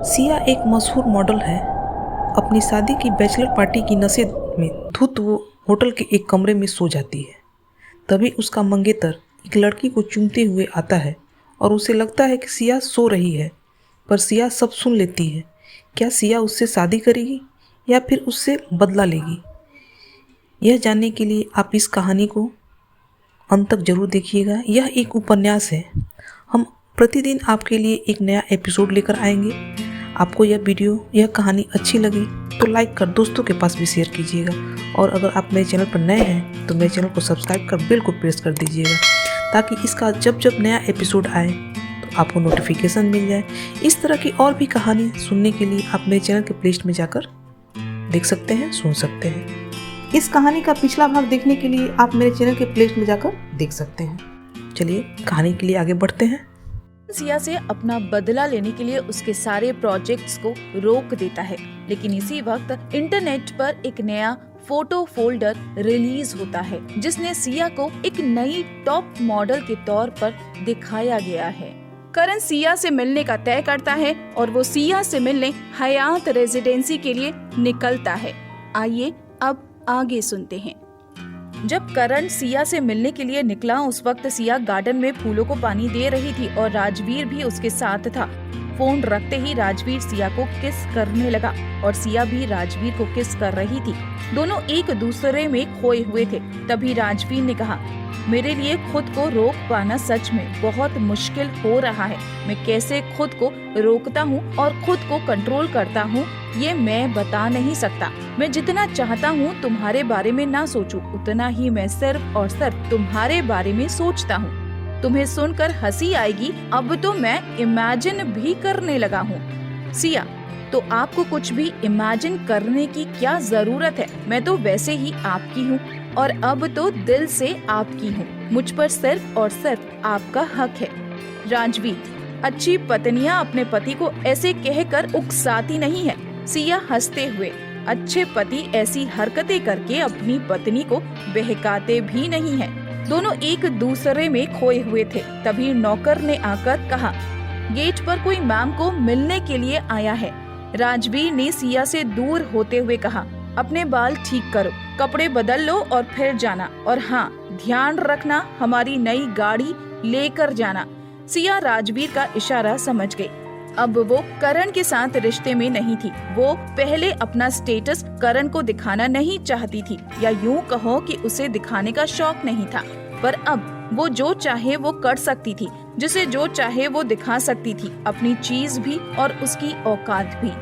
सिया एक मशहूर मॉडल है। अपनी शादी की बैचलर पार्टी की नशे में धुत वो होटल के एक कमरे में सो जाती है। तभी उसका मंगेतर एक लड़की को चूमते हुए आता है और उसे लगता है कि सिया सो रही है, पर सिया सब सुन लेती है। क्या सिया उससे शादी करेगी या फिर उससे बदला लेगी? यह जानने के लिए आप इस कहानी को अंत तक जरूर देखिएगा। यह एक उपन्यास है। हम प्रतिदिन आपके लिए एक नया एपिसोड लेकर आएंगे। आपको यह कहानी अच्छी लगी तो लाइक कर दोस्तों के पास भी शेयर कीजिएगा, और अगर आप मेरे चैनल पर नए हैं तो मेरे चैनल को सब्सक्राइब कर बेल को प्रेस कर दीजिएगा, ताकि इसका जब जब नया एपिसोड आए तो आपको नोटिफिकेशन मिल जाए। इस तरह की और भी कहानी सुनने के लिए आप मेरे चैनल के प्लेलिस्ट में जाकर देख सकते हैं, सुन सकते हैं। इस कहानी का पिछला भाग देखने के लिए आप मेरे चैनल के प्लेलिस्ट में जाकर देख सकते हैं। चलिए कहानी के लिए आगे बढ़ते हैं। सिया से अपना बदला लेने के लिए उसके सारे प्रोजेक्ट्स को रोक देता है, लेकिन इसी वक्त इंटरनेट पर एक नया फोटो फोल्डर रिलीज होता है जिसने सिया को एक नई टॉप मॉडल के तौर पर दिखाया गया है। करण सिया से मिलने का तय करता है और वो सिया से मिलने हयात रेजिडेंसी के लिए निकलता है। आइए अब आगे सुनते हैं। जब करण सिया से मिलने के लिए निकला, उस वक्त सिया गार्डन में फूलों को पानी दे रही थी और राजवीर भी उसके साथ था। फोन रखते ही राजवीर सिया को किस करने लगा और सिया भी राजवीर को किस कर रही थी। दोनों एक दूसरे में खोए हुए थे। तभी राजवीर ने कहा, मेरे लिए खुद को रोक पाना सच में बहुत मुश्किल हो रहा है। मैं कैसे खुद को रोकता हूँ और खुद को कंट्रोल करता हूँ ये मैं बता नहीं सकता। मैं जितना चाहता हूँ तुम्हारे बारे में ना सोचूं, उतना ही मैं सिर्फ और सिर्फ तुम्हारे बारे में सोचता हूँ। तुम्हें सुनकर हंसी आएगी, अब तो मैं इमेजिन भी करने लगा हूँ। सिया, तो आपको कुछ भी इमेजिन करने की क्या जरूरत है? मैं तो वैसे ही आपकी हूँ और अब तो दिल से आपकी हूँ। मुझ पर सिर्फ और सिर्फ आपका हक है। राजवीर, अच्छी पत्नियां अपने पति को ऐसे कहकर उकसाती नहीं है। सिया हंसते हुए, अच्छे पति ऐसी हरकतें करके अपनी पत्नी को बहकाते भी नहीं हैं। दोनों एक दूसरे में खोए हुए थे। तभी नौकर ने आकर कहा, गेट पर कोई मैम को मिलने के लिए आया है। राजवीर ने सिया से दूर होते हुए कहा, अपने बाल ठीक करो, कपड़े बदल लो और फिर जाना, और हाँ, ध्यान रखना हमारी नई गाड़ी लेकर जाना। सिया राजवीर का इशारा समझ गई। अब वो करण के साथ रिश्ते में नहीं थी। वो पहले अपना स्टेटस करण को दिखाना नहीं चाहती थी, या यूं कहो कि उसे दिखाने का शौक नहीं था। पर अब वो जो चाहे वो कर सकती थी, जिसे जो चाहे वो दिखा सकती थी, अपनी चीज भी और उसकी औकात भी।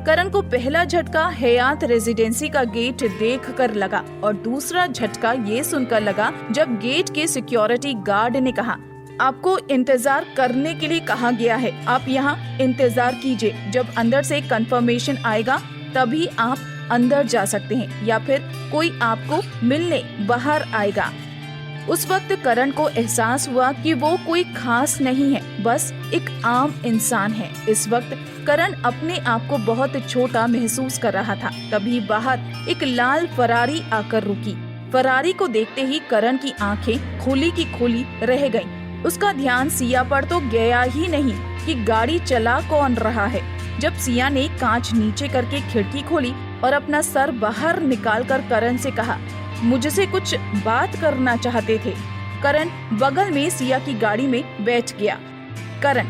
करण को पहला झटका हयात रेजिडेंसी का गेट देखकर लगा और दूसरा झटका ये सुनकर लगा जब गेट के सिक्योरिटी गार्ड ने कहा, आपको इंतजार करने के लिए कहा गया है। आप यहाँ इंतजार कीजिए। जब अंदर से कंफर्मेशन आएगा तभी आप अंदर जा सकते हैं, या फिर कोई आपको मिलने बाहर आएगा। उस वक्त करण को एहसास हुआ कि वो कोई खास नहीं है, बस एक आम इंसान है। इस वक्त करण अपने आप को बहुत छोटा महसूस कर रहा था। तभी बाहर एक लाल फरारी आकर रुकी। फरारी को देखते ही करण की आंखें खुली की खुली रह गईं। उसका ध्यान सिया पर तो गया ही नहीं कि गाड़ी चला कौन रहा है। जब सिया ने कांच नीचे करके खिड़की खोली और अपना सर बाहर निकालकर करण से कहा, मुझसे कुछ बात करना चाहते थे। करण बगल में सिया की गाड़ी में बैठ गया। करण,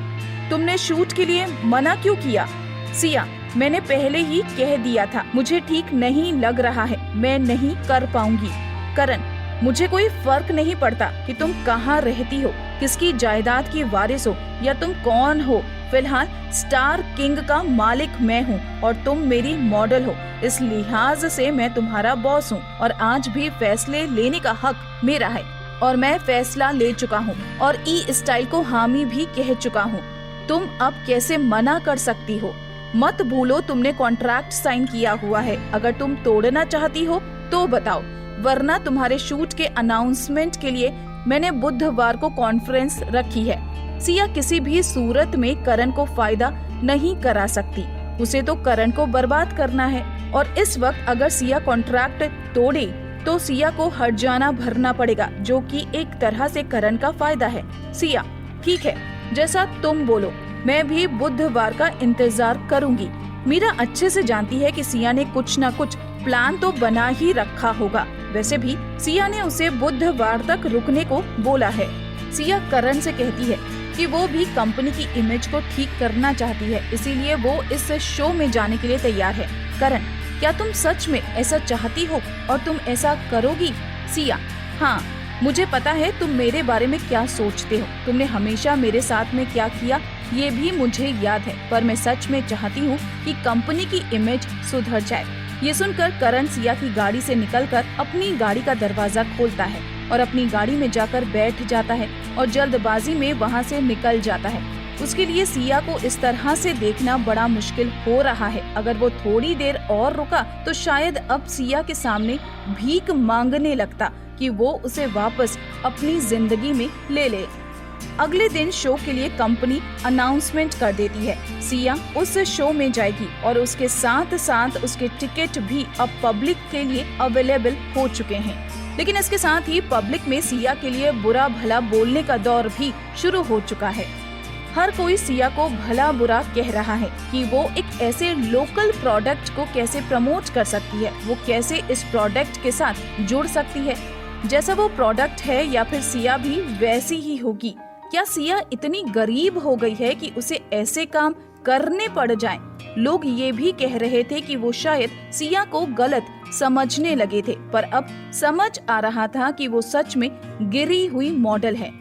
तुमने शूट के लिए मना क्यों किया? सिया, मैंने पहले ही कह दिया था, मुझे ठीक नहीं लग रहा है, मैं नहीं कर पाऊंगी। करण, मुझे कोई फर्क नहीं पड़ता कि तुम कहाँ रहती हो, किसकी जायदाद की वारिस हो, या तुम कौन हो। फिलहाल स्टार किंग का मालिक मैं हूँ और तुम मेरी मॉडल हो। इस लिहाज से मैं तुम्हारा बॉस हूँ और आज भी फैसले लेने का हक मेरा है, और मैं फैसला ले चुका हूँ और ई स्टाइल को हामी भी कह चुका हूँ। तुम अब कैसे मना कर सकती हो? मत भूलो तुमने कॉन्ट्रैक्ट साइन किया हुआ है। अगर तुम तोड़ना चाहती हो तो बताओ, वरना तुम्हारे शूट के अनाउंसमेंट के लिए मैंने बुधवार को कॉन्फ्रेंस रखी है। सिया किसी भी सूरत में करण को फायदा नहीं करा सकती। उसे तो करण को बर्बाद करना है, और इस वक्त अगर सिया कॉन्ट्रैक्ट तोड़े तो सिया को हर्जाना भरना पड़ेगा, जो कि एक तरह से करण का फायदा है। सिया, ठीक है, जैसा तुम बोलो। मैं भी बुधवार का इंतजार करूंगी। मीरा अच्छे से जानती है कि सिया ने कुछ न कुछ प्लान तो बना ही रखा होगा। वैसे भी सिया ने उसे बुधवार तक रुकने को बोला है। सिया करण से कहती है कि वो भी कंपनी की इमेज को ठीक करना चाहती है, इसीलिए वो इस शो में जाने के लिए तैयार है। करण, क्या तुम सच में ऐसा चाहती हो और तुम ऐसा करोगी? सिया, हाँ, मुझे पता है तुम मेरे बारे में क्या सोचते हो। तुमने हमेशा मेरे साथ में क्या किया ये भी मुझे याद है, पर मैं सच में चाहती हूँ कि कंपनी की इमेज सुधर जाए। ये सुनकर करण सिया की गाड़ी से निकलकर अपनी गाड़ी का दरवाजा खोलता है और अपनी गाड़ी में जाकर बैठ जाता है और जल्दबाजी में वहाँ से निकल जाता है। उसके लिए सिया को इस तरह से देखना बड़ा मुश्किल हो रहा है। अगर वो थोड़ी देर और रुका तो शायद अब सिया के सामने भीख मांगने लगता कि वो उसे वापस अपनी जिंदगी में ले ले। अगले दिन शो के लिए कंपनी अनाउंसमेंट कर देती है। सिया उस शो में जाएगी और उसके साथ साथ उसके टिकट भी अब पब्लिक के लिए अवेलेबल हो चुके हैं। लेकिन इसके साथ ही पब्लिक में सिया के लिए बुरा भला बोलने का दौर भी शुरू हो चुका है। हर कोई सिया को भला बुरा कह रहा है कि वो एक ऐसे लोकल प्रोडक्ट को कैसे प्रमोट कर सकती है, वो कैसे इस प्रोडक्ट के साथ जुड़ सकती है जैसा वो प्रोडक्ट है, या फिर सिया भी वैसी ही होगी। क्या सिया इतनी गरीब हो गई है कि उसे ऐसे काम करने पड़ जाएं? लोग ये भी कह रहे थे कि वो शायद सिया को गलत समझने लगे थे, पर अब समझ आ रहा था कि वो सच में गिरी हुई मॉडल है।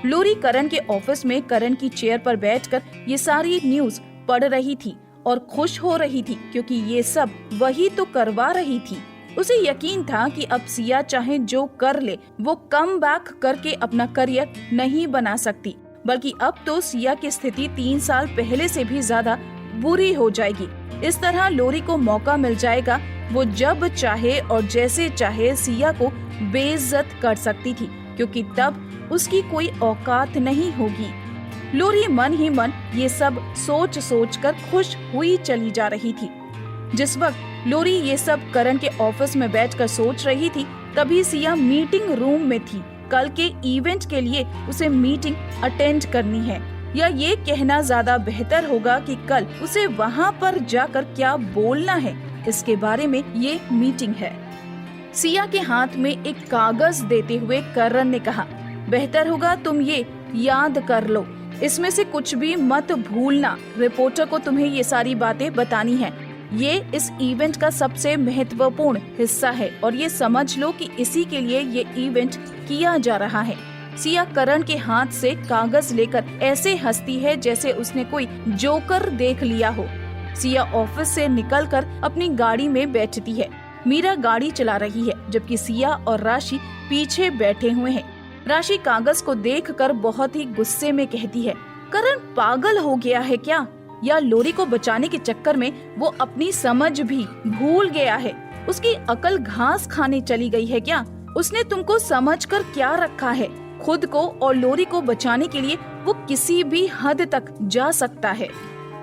लोरी करण के ऑफिस में करण की चेयर पर बैठकर ये सारी न्यूज पढ़ रही थी और खुश हो रही थी, क्योंकि ये सब वही तो करवा रही थी। उसे यकीन था कि अब सिया चाहे जो कर ले, वो कम बैक करके अपना करियर नहीं बना सकती, बल्कि अब तो सिया की स्थिति 3 साल पहले से भी ज्यादा बुरी हो जाएगी। इस तरह लोरी को मौका मिल जाएगा, वो जब चाहे और जैसे चाहे सिया को बेइज्जत कर सकती थी, क्योंकि तब उसकी कोई औकात नहीं होगी। लोरी मन ही मन ये सब सोच सोच कर खुश हुई चली जा रही थी। जिस वक्त लोरी ये सब करण के ऑफिस में बैठकर सोच रही थी, तभी सिया मीटिंग रूम में थी। कल के इवेंट के लिए उसे मीटिंग अटेंड करनी है, या ये कहना ज्यादा बेहतर होगा कि कल उसे वहाँ पर जाकर क्या बोलना है, इसके बारे में ये मीटिंग है। सिया के हाथ में एक कागज देते हुए करण ने कहा, बेहतर होगा तुम ये याद कर लो, इसमें से कुछ भी मत भूलना। रिपोर्टर को तुम्हें ये सारी बातें बतानी है। ये इस इवेंट का सबसे महत्वपूर्ण हिस्सा है और ये समझ लो कि इसी के लिए ये इवेंट किया जा रहा है। सिया करण के हाथ से कागज लेकर ऐसे हंसती है जैसे उसने कोई जोकर देख लिया हो। सिया ऑफिस से निकलकर अपनी गाड़ी में बैठती है। मीरा गाड़ी चला रही है, जबकि सिया और राशि पीछे बैठे हुए हैं। राशि कागज को देखकर बहुत ही गुस्से में कहती है, करण पागल हो गया है क्या? या लोरी को बचाने के चक्कर में वो अपनी समझ भी भूल गया है? उसकी अकल घास खाने चली गई है क्या? उसने तुमको समझकर क्या रखा है? खुद को और लोरी को बचाने के लिए वो किसी भी हद तक जा सकता है।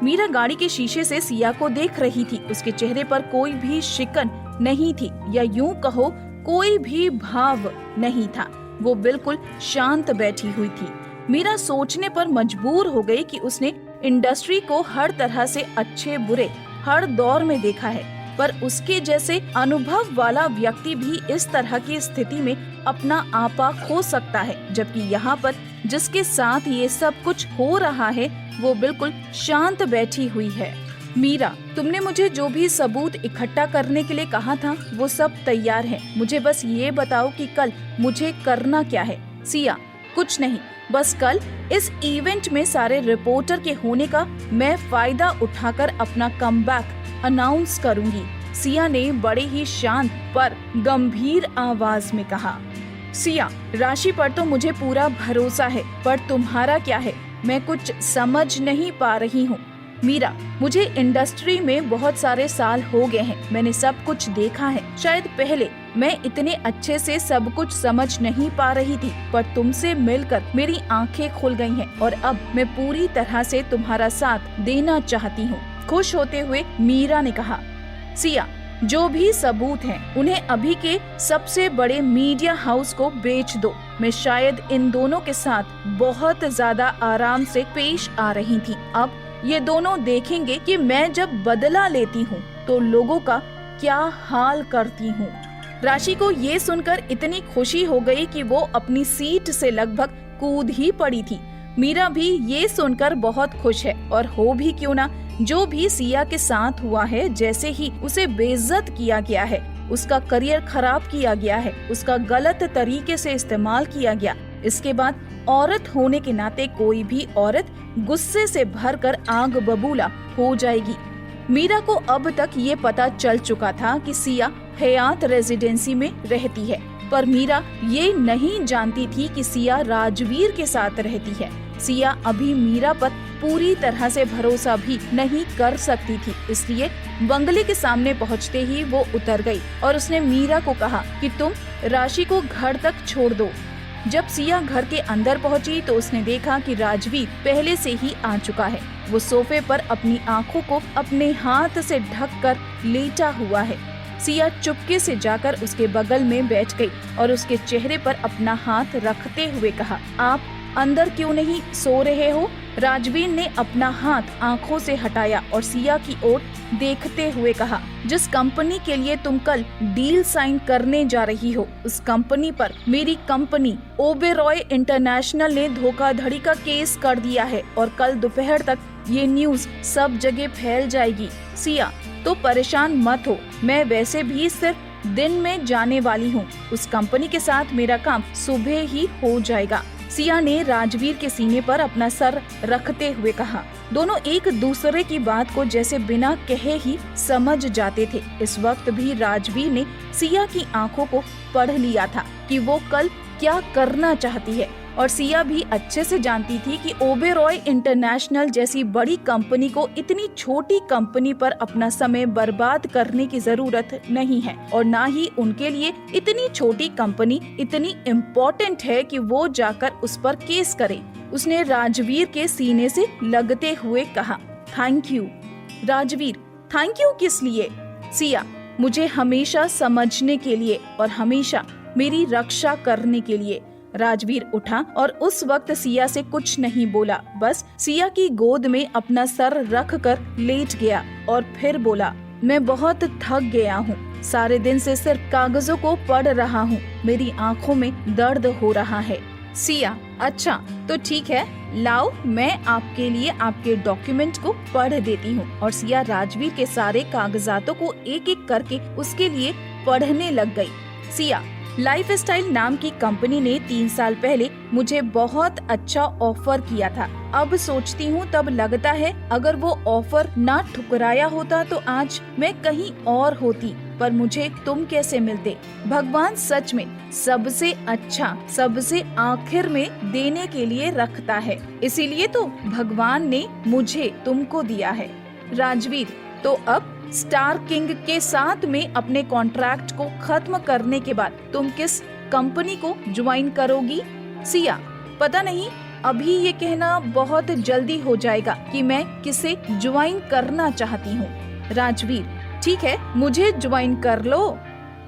मीरा गाड़ी के शीशे से सिया को देख रही थी। उसके चेहरे पर कोई भी शिकन नहीं थी, या यूं कहो कोई भी भाव नहीं था। वो बिल्कुल शांत बैठी हुई थी। मीरा सोचने पर मजबूर हो गई कि उसने इंडस्ट्री को हर तरह से अच्छे बुरे हर दौर में देखा है, पर उसके जैसे अनुभव वाला व्यक्ति भी इस तरह की स्थिति में अपना आपा खो सकता है, जबकि यहाँ पर जिसके साथ ये सब कुछ हो रहा है वो बिल्कुल शांत बैठी हुई है। मीरा, तुमने मुझे जो भी सबूत इकट्ठा करने के लिए कहा था वो सब तैयार है। मुझे बस ये बताओ कि कल मुझे करना क्या है। सिया, कुछ नहीं, बस कल इस इवेंट में सारे रिपोर्टर के होने का मैं फायदा उठाकर अपना कमबैक अनाउंस करूंगी। सिया ने बड़े ही शांत पर गंभीर आवाज में कहा। सिया, राशि पर तो मुझे पूरा भरोसा है, पर तुम्हारा क्या है? मैं कुछ समझ नहीं पा रही हूँ। मीरा, मुझे इंडस्ट्री में बहुत सारे साल हो गए हैं, मैंने सब कुछ देखा है। शायद पहले मैं इतने अच्छे से सब कुछ समझ नहीं पा रही थी, पर तुमसे मिलकर मेरी आंखें खुल गई हैं और अब मैं पूरी तरह से तुम्हारा साथ देना चाहती हूँ। खुश होते हुए मीरा ने कहा। सिया, जो भी सबूत हैं उन्हें अभी के सबसे बड़े मीडिया हाउस को बेच दो। मैं शायद इन दोनों के साथ बहुत ज्यादा आराम से पेश आ रही थी। अब ये दोनों देखेंगे कि मैं जब बदला लेती हूँ तो लोगों का क्या हाल करती हूँ। राशि को ये सुनकर इतनी खुशी हो गई कि वो अपनी सीट से लगभग कूद ही पड़ी थी। मीरा भी ये सुनकर बहुत खुश है, और हो भी क्यों ना। जो भी सिया के साथ हुआ है, जैसे ही उसे बेइज्जत किया गया है, उसका करियर खराब किया गया है, उसका गलत तरीके से इस्तेमाल किया गया, इसके बाद औरत होने के नाते कोई भी औरत गुस्से से भरकर आग बबूला हो जाएगी। मीरा को अब तक ये पता चल चुका था कि सिया हयात रेजिडेंसी में रहती है, पर मीरा ये नहीं जानती थी कि सिया राजवीर के साथ रहती है। सिया अभी मीरा पर पूरी तरह से भरोसा भी नहीं कर सकती थी, इसलिए बंगले के सामने पहुंचते ही वो उतर गई और उसने मीरा को कहा कि तुम राशि को घर तक छोड़ दो। जब सिया घर के अंदर पहुंची तो उसने देखा कि राजवीर पहले से ही आ चुका है। वो सोफे पर अपनी आंखों को अपने हाथ से ढककर लेटा हुआ है। सिया चुपके से जाकर उसके बगल में बैठ गई और उसके चेहरे पर अपना हाथ रखते हुए कहा, आप अंदर क्यों नहीं सो रहे हो? राजवीर ने अपना हाथ आंखों से हटाया और सिया की ओर देखते हुए कहा, जिस कंपनी के लिए तुम कल डील साइन करने जा रही हो, उस कंपनी पर मेरी कंपनी ओबेरॉय इंटरनेशनल ने धोखाधड़ी का केस कर दिया है और कल दोपहर तक ये न्यूज सब जगह फैल जाएगी। सिया, तो परेशान मत हो, मैं वैसे भी सिर्फ दिन में जाने वाली हूँ। उस कंपनी के साथ मेरा काम सुबह ही हो जाएगा। सिया ने राजवीर के सीने पर अपना सर रखते हुए कहा। दोनों एक दूसरे की बात को जैसे बिना कहे ही समझ जाते थे। इस वक्त भी राजवीर ने सिया की आंखों को पढ़ लिया था कि वो कल क्या करना चाहती है, और सिया भी अच्छे से जानती थी कि ओबेरॉय इंटरनेशनल जैसी बड़ी कंपनी को इतनी छोटी कंपनी पर अपना समय बर्बाद करने की जरूरत नहीं है, और ना ही उनके लिए इतनी छोटी कंपनी इतनी इम्पोर्टेंट है कि वो जाकर उस पर केस करे। उसने राजवीर के सीने से लगते हुए कहा, thank you. Rajveer, thank you किस लिए? सिया, मुझे हमेशा समझने के लिए और हमेशा मेरी रक्षा करने के लिए। राजवीर उठा और उस वक्त सिया से कुछ नहीं बोला, बस सिया की गोद में अपना सर रख कर लेट गया और फिर बोला, मैं बहुत थक गया हूँ, सारे दिन से सिर्फ कागजों को पढ़ रहा हूँ, मेरी आँखों में दर्द हो रहा है। सिया, अच्छा तो ठीक है, लाओ मैं आपके लिए आपके डॉक्यूमेंट को पढ़ देती हूँ। और सिया राजवीर के सारे कागजातों को एक एक करके उसके लिए पढ़ने लग गई। सिया, लाइफस्टाइल नाम की कंपनी ने 3 साल पहले मुझे बहुत अच्छा ऑफर किया था। अब सोचती हूँ तब लगता है अगर वो ऑफर ना ठुकराया होता तो आज मैं कहीं और होती, पर मुझे तुम कैसे मिलते। भगवान सच में सबसे अच्छा सबसे आखिर में देने के लिए रखता है, इसीलिए तो भगवान ने मुझे तुमको दिया है। राजवीर, तो अब स्टार किंग के साथ में अपने कॉन्ट्रैक्ट को खत्म करने के बाद तुम किस कंपनी को ज्वाइन करोगी? सिया, पता नहीं, अभी ये कहना बहुत जल्दी हो जाएगा कि मैं किसे ज्वाइन करना चाहती हूँ। राजवीर, ठीक है, मुझे ज्वाइन कर लो।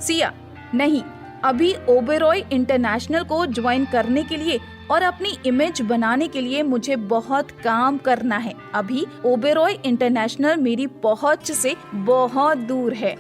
सिया, नहीं, अभी ओबेरॉय इंटरनेशनल को ज्वाइन करने के लिए और अपनी इमेज बनाने के लिए मुझे बहुत काम करना है। अभी ओबेरॉय इंटरनेशनल मेरी पहुंच से बहुत दूर है।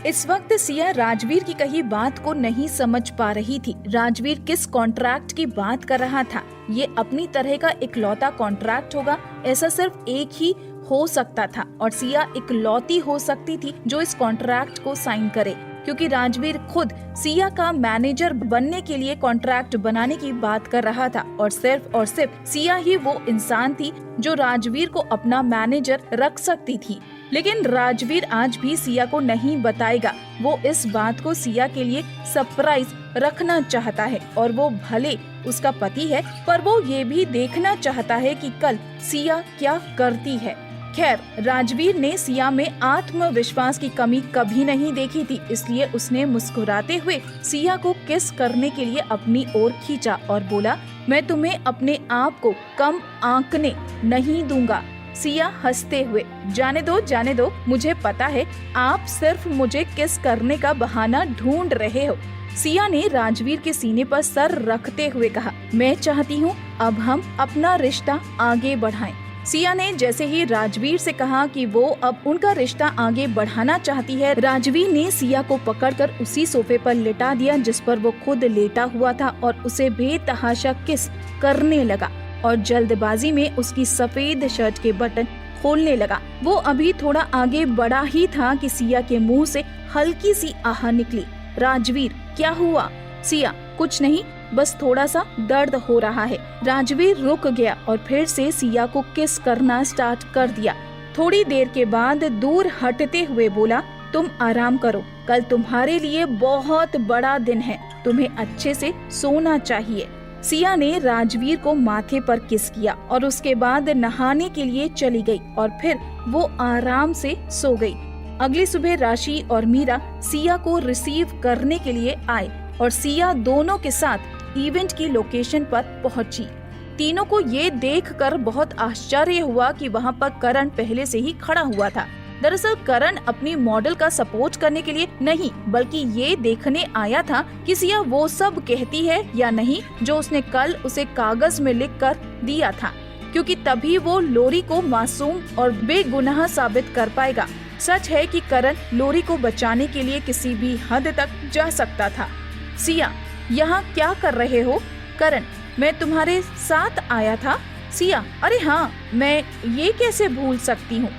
इस वक्त सिया राजवीर की कही बात को नहीं समझ पा रही थी। राजवीर किस कॉन्ट्रैक्ट की बात कर रहा था? ये अपनी तरह का इकलौता कॉन्ट्रैक्ट होगा, ऐसा सिर्फ एक ही हो सकता था, और सिया इकलौती हो सकती थी जो इस कॉन्ट्रैक्ट को साइन करे, क्योंकि राजवीर खुद सिया का मैनेजर बनने के लिए कॉन्ट्रैक्ट बनाने की बात कर रहा था, और सिर्फ सिया ही वो इंसान थी जो राजवीर को अपना मैनेजर रख सकती थी। लेकिन राजवीर आज भी सिया को नहीं बताएगा। वो इस बात को सिया के लिए सरप्राइज रखना चाहता है, और वो भले उसका पति है, पर वो ये भी देखना चाहता है कि कल सिया क्या करती है। खैर, राजवीर ने सिया में आत्मविश्वास की कमी कभी नहीं देखी थी, इसलिए उसने मुस्कुराते हुए सिया को किस करने के लिए अपनी ओर खींचा और बोला, मैं तुम्हें अपने आप को कम आंकने नहीं दूंगा। सिया हंसते हुए, जाने दो, मुझे पता है आप सिर्फ मुझे किस करने का बहाना ढूंढ रहे हो। सिया ने राजवीर के सीने पर सर रखते हुए कहा, मैं चाहती हूँ अब हम अपना रिश्ता आगे बढ़ाएं। सिया ने जैसे ही राजवीर से कहा कि वो अब उनका रिश्ता आगे बढ़ाना चाहती है, राजवीर ने सिया को पकड़कर उसी सोफे पर लिटा दिया जिस पर वो खुद लेटा हुआ था और उसे बेतहाशा किस करने लगा और जल्दबाजी में उसकी सफेद शर्ट के बटन खोलने लगा। वो अभी थोड़ा आगे बढ़ा ही था कि सिया के मुंह से हल्की सी आह निकली। राजवीर, क्या हुआ? सिया, कुछ नहीं, बस थोड़ा सा दर्द हो रहा है। राजवीर रुक गया और फिर से सिया को किस करना स्टार्ट कर दिया। थोड़ी देर के बाद दूर हटते हुए बोला, तुम आराम करो, कल तुम्हारे लिए बहुत बड़ा दिन है, तुम्हें अच्छे से सोना चाहिए। सिया ने राजवीर को माथे पर किस किया और उसके बाद नहाने के लिए चली गई और फिर वो आराम से सो गई। अगली सुबह राशि और मीरा सिया को रिसीव करने के लिए आए और सिया दोनों के साथ इवेंट की लोकेशन पर पहुंची। तीनों को ये देखकर बहुत आश्चर्य हुआ कि वहाँ पर करण पहले से ही खड़ा हुआ था। दरअसल करण अपनी मॉडल का सपोर्ट करने के लिए नहीं, बल्कि ये देखने आया था कि सिया वो सब कहती है या नहीं जो उसने कल उसे कागज में लिख कर दिया था, क्योंकि तभी वो लोरी को मासूम और बेगुनाह साबित कर पाएगा। सच है कि करण लोरी को बचाने के लिए किसी भी हद तक जा सकता था। सिया, यहाँ क्या कर रहे हो? करण, मैं तुम्हारे साथ आया था। सिया, अरे हाँ, मैं ये कैसे भूल सकती हूँ।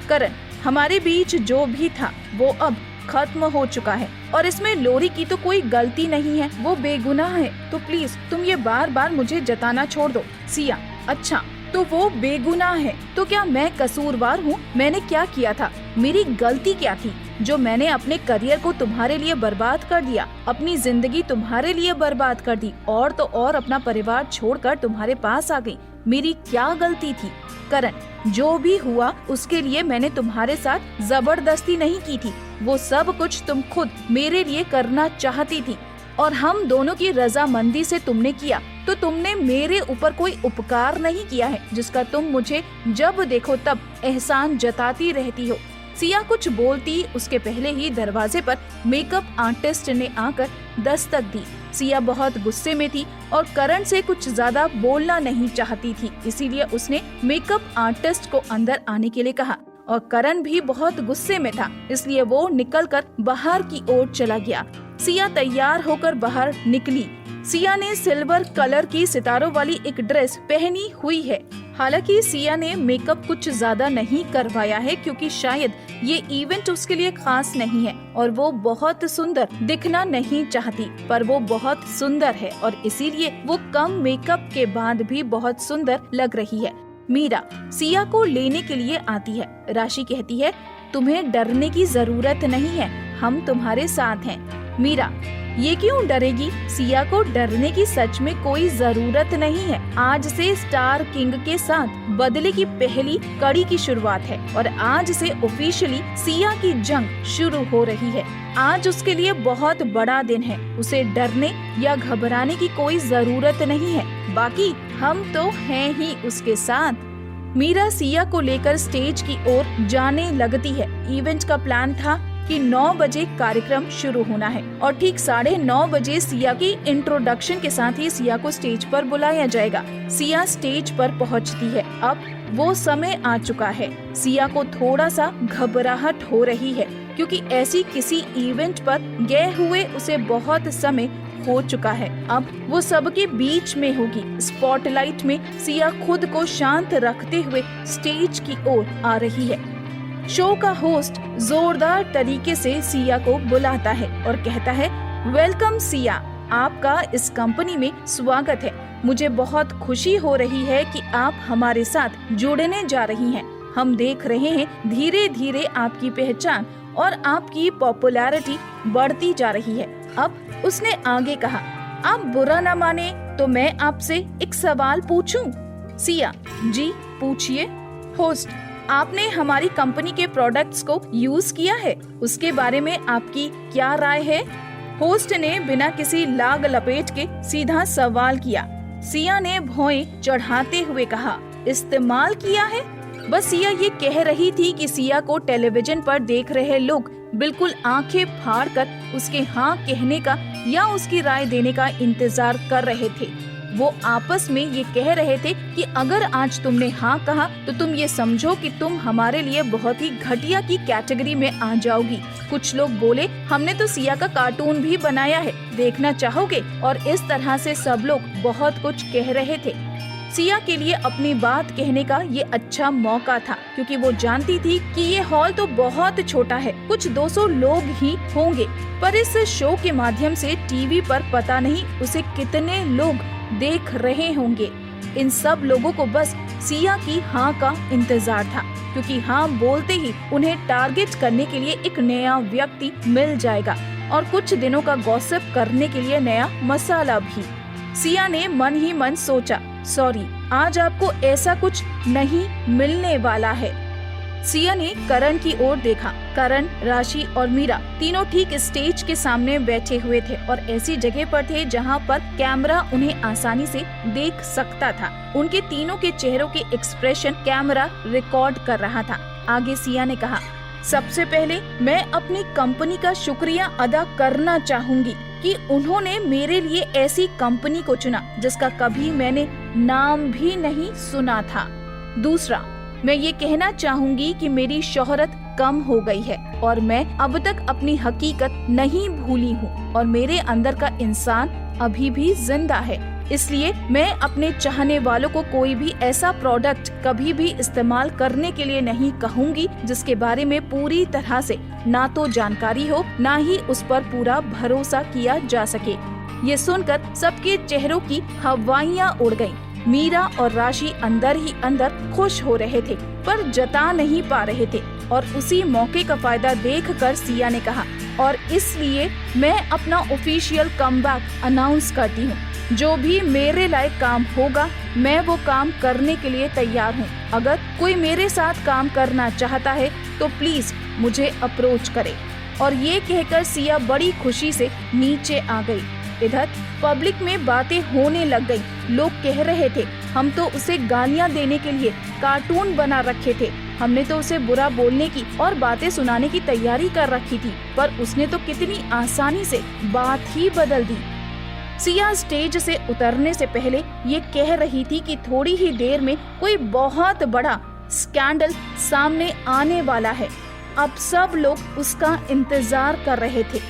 करण, हमारे बीच जो भी था वो अब खत्म हो चुका है और इसमें लोरी की तो कोई गलती नहीं है, वो बेगुनाह है, तो प्लीज तुम ये बार बार मुझे जताना छोड़ दो। सिया, अच्छा तो वो बेगुनाह है तो क्या मैं कसूरवार हूँ? मैंने क्या किया था? मेरी गलती क्या थी जो मैंने अपने करियर को तुम्हारे लिए बर्बाद कर दिया, अपनी जिंदगी तुम्हारे लिए बर्बाद कर दी और तो और अपना परिवार छोड़कर तुम्हारे पास आ गई। मेरी क्या गलती थी? करण, जो भी हुआ उसके लिए मैंने तुम्हारे साथ जबरदस्ती नहीं की थी, वो सब कुछ तुम खुद मेरे लिए करना चाहती थी और हम दोनों की रजामंदी से तुमने किया, तो तुमने मेरे ऊपर कोई उपकार नहीं किया है जिसका तुम मुझे जब देखो तब एहसान जताती रहती हो। सिया कुछ बोलती उसके पहले ही दरवाजे पर मेकअप आर्टिस्ट ने आकर दस्तक दी। सिया बहुत गुस्से में थी और करण से कुछ ज्यादा बोलना नहीं चाहती थी, इसीलिए उसने मेकअप आर्टिस्ट को अंदर आने के लिए कहा और करण भी बहुत गुस्से में था, इसलिए वो निकलकर बाहर की ओर चला गया। सिया तैयार होकर बाहर निकली। सिया ने सिल्वर कलर की सितारों वाली एक ड्रेस पहनी हुई है। हालांकि सिया ने मेकअप कुछ ज्यादा नहीं करवाया है क्योंकि शायद ये इवेंट उसके लिए खास नहीं है और वो बहुत सुंदर दिखना नहीं चाहती, पर वो बहुत सुंदर है और इसीलिए वो कम मेकअप के बाद भी बहुत सुंदर लग रही है। मीरा सिया को लेने के लिए आती है। राशि कहती है, तुम्हें डरने की जरूरत नहीं है, हम तुम्हारे साथ हैं। मीरा, ये क्यों डरेगी? सिया को डरने की सच में कोई जरूरत नहीं है। आज से स्टार किंग के साथ बदले की पहली कड़ी की शुरुआत है और आज से ऑफिशियली सिया की जंग शुरू हो रही है। आज उसके लिए बहुत बड़ा दिन है, उसे डरने या घबराने की कोई जरूरत नहीं है, बाकी हम तो हैं ही उसके साथ। मीरा सिया को लेकर स्टेज की ओर जाने लगती है। इवेंट का प्लान था कि 9 बजे कार्यक्रम शुरू होना है और ठीक 9:30 बजे सिया की इंट्रोडक्शन के साथ ही सिया को स्टेज पर बुलाया जाएगा। सिया स्टेज पर पहुंचती है। अब वो समय आ चुका है। सिया को थोड़ा सा घबराहट हो रही है क्योंकि ऐसी किसी इवेंट पर गए हुए उसे बहुत समय हो चुका है। अब वो सबके बीच में होगी। स्पॉटलाइट में सिया खुद को शांत रखते हुए स्टेज की ओर आ रही है। शो का होस्ट जोरदार तरीके से सिया को बुलाता है और कहता है, वेलकम सिया, आपका इस कंपनी में स्वागत है। मुझे बहुत खुशी हो रही है कि आप हमारे साथ जुड़ने जा रही हैं। हम देख रहे हैं धीरे धीरे आपकी पहचान और आपकी पॉपुलैरिटी बढ़ती जा रही है। अब उसने आगे कहा, आप बुरा न माने तो मैं आपसे एक सवाल पूछूं? सिया, जी पूछिए। होस्ट, आपने हमारी कंपनी के प्रोडक्ट्स को यूज किया है, उसके बारे में आपकी क्या राय है? होस्ट ने बिना किसी लाग लपेट के सीधा सवाल किया। सिया ने भौएं चढ़ाते हुए कहा, इस्तेमाल किया है? बस सिया ये कह रही थी कि सिया को टेलीविजन पर देख रहे लोग बिल्कुल आंखें फाड़ कर उसके हाँ कहने का या उसकी राय देने का इंतजार कर रहे थे। वो आपस में ये कह रहे थे कि अगर आज तुमने हाँ कहा तो तुम ये समझो कि तुम हमारे लिए बहुत ही घटिया की कैटेगरी में आ जाओगी। कुछ लोग बोले, हमने तो सिया का कार्टून भी बनाया है, देखना चाहोगे? और इस तरह से सब लोग बहुत कुछ कह रहे थे। सिया के लिए अपनी बात कहने का ये अच्छा मौका था, क्योंकि वो जानती थी कि ये हॉल तो बहुत छोटा है, कुछ 200 लोग ही होंगे, पर इस शो के माध्यम से टीवी पर पता नहीं उसे कितने लोग देख रहे होंगे। इन सब लोगों को बस सिया की हाँ का इंतजार था, क्योंकि हाँ बोलते ही उन्हें टारगेट करने के लिए एक नया व्यक्ति मिल जाएगा और कुछ दिनों का गॉसिप करने के लिए नया मसाला भी। सिया ने मन ही मन सोचा, सॉरी, आज आपको ऐसा कुछ नहीं मिलने वाला है। सिया ने करण की ओर देखा। करण, राशि और मीरा तीनों ठीक स्टेज के सामने बैठे हुए थे और ऐसी जगह पर थे जहां पर कैमरा उन्हें आसानी से देख सकता था। उनके तीनों के चेहरों के एक्सप्रेशन कैमरा रिकॉर्ड कर रहा था। आगे सिया ने कहा, सबसे पहले मैं अपनी कंपनी का शुक्रिया अदा करना चाहूंगी कि उन्होंने मेरे लिए ऐसी कंपनी को चुना जिसका कभी मैंने नाम भी नहीं सुना था। दूसरा, मैं ये कहना चाहूंगी कि मेरी शोहरत कम हो गई है और मैं अब तक अपनी हकीकत नहीं भूली हूँ और मेरे अंदर का इंसान अभी भी जिंदा है। इसलिए मैं अपने चाहने वालों को कोई भी ऐसा प्रोडक्ट कभी भी इस्तेमाल करने के लिए नहीं कहूँगी जिसके बारे में पूरी तरह से ना तो जानकारी हो, ना ही उस पर पूरा भरोसा किया जा सके। ये सुनकर सबके चेहरों की हवाइयाँ उड़ गईं। मीरा और राशि अंदर ही अंदर खुश हो रहे थे, पर जता नहीं पा रहे थे। और उसी मौके का फायदा देखकर सिया ने कहा, और इसलिए मैं अपना ऑफिशियल कमबैक अनाउंस करती हूँ। जो भी मेरे लायक काम होगा मैं वो काम करने के लिए तैयार हूँ। अगर कोई मेरे साथ काम करना चाहता है तो प्लीज मुझे अप्रोच करे। और ये कहकर सिया बड़ी खुशी से नीचे आ गई। इधर पब्लिक में बातें होने लग गई। लोग कह रहे थे, हम तो उसे गालियां देने के लिए कार्टून बना रखे थे, हमने तो उसे बुरा बोलने की और बातें सुनाने की तैयारी कर रखी थी, पर उसने तो कितनी आसानी से बात ही बदल दी। सिया स्टेज से उतरने से पहले ये कह रही थी कि थोड़ी ही देर में कोई बहुत बड़ा स्कैंडल सामने आने वाला है। अब सब लोग उसका इंतजार कर रहे थे।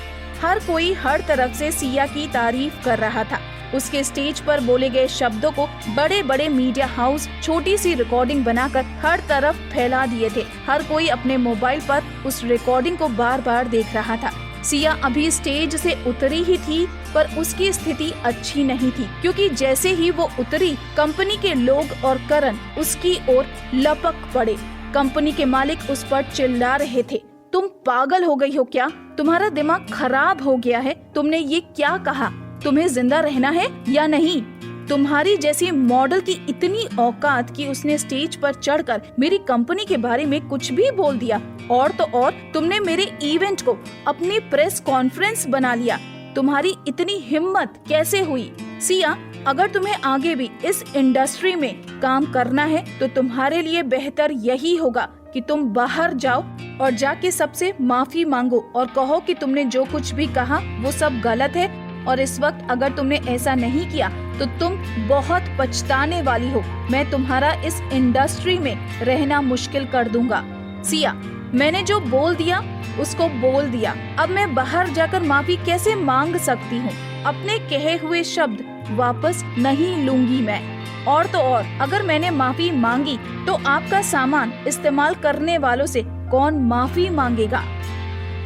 हर कोई हर तरफ से सिया की तारीफ कर रहा था। उसके स्टेज पर बोले गए शब्दों को बड़े बड़े मीडिया हाउस छोटी सी रिकॉर्डिंग बनाकर हर तरफ फैला दिए थे। हर कोई अपने मोबाइल पर उस रिकॉर्डिंग को बार बार देख रहा था। सिया अभी स्टेज से उतरी ही थी, पर उसकी स्थिति अच्छी नहीं थी, क्योंकि जैसे ही वो उतरी कंपनी के लोग और करण उसकी ओर लपक पड़े। कंपनी के मालिक उस पर चिल्ला रहे थे, तुम पागल हो गई हो क्या? तुम्हारा दिमाग खराब हो गया है? तुमने ये क्या कहा? तुम्हें जिंदा रहना है या नहीं? तुम्हारी जैसी मॉडल की इतनी औकात कि उसने स्टेज पर चढ़कर मेरी कंपनी के बारे में कुछ भी बोल दिया। और तो और तुमने मेरे इवेंट को अपनी प्रेस कॉन्फ्रेंस बना लिया। तुम्हारी इतनी हिम्मत कैसे हुई? सिया, अगर तुम्हें आगे भी इस इंडस्ट्री में काम करना है तो तुम्हारे लिए बेहतर यही होगा कि तुम बाहर जाओ और जाके सबसे माफी मांगो और कहो कि तुमने जो कुछ भी कहा वो सब गलत है, और इस वक्त अगर तुमने ऐसा नहीं किया तो तुम बहुत पछताने वाली हो। मैं तुम्हारा इस इंडस्ट्री में रहना मुश्किल कर दूंगा। सिया, मैंने जो बोल दिया उसको बोल दिया। अब मैं बाहर जाकर माफी कैसे मांग सकती हूँ? अपने कहे हुए शब्द वापस नहीं लूंगी मैं। और तो और अगर मैंने माफी मांगी तो आपका सामान इस्तेमाल करने वालों से कौन माफी मांगेगा?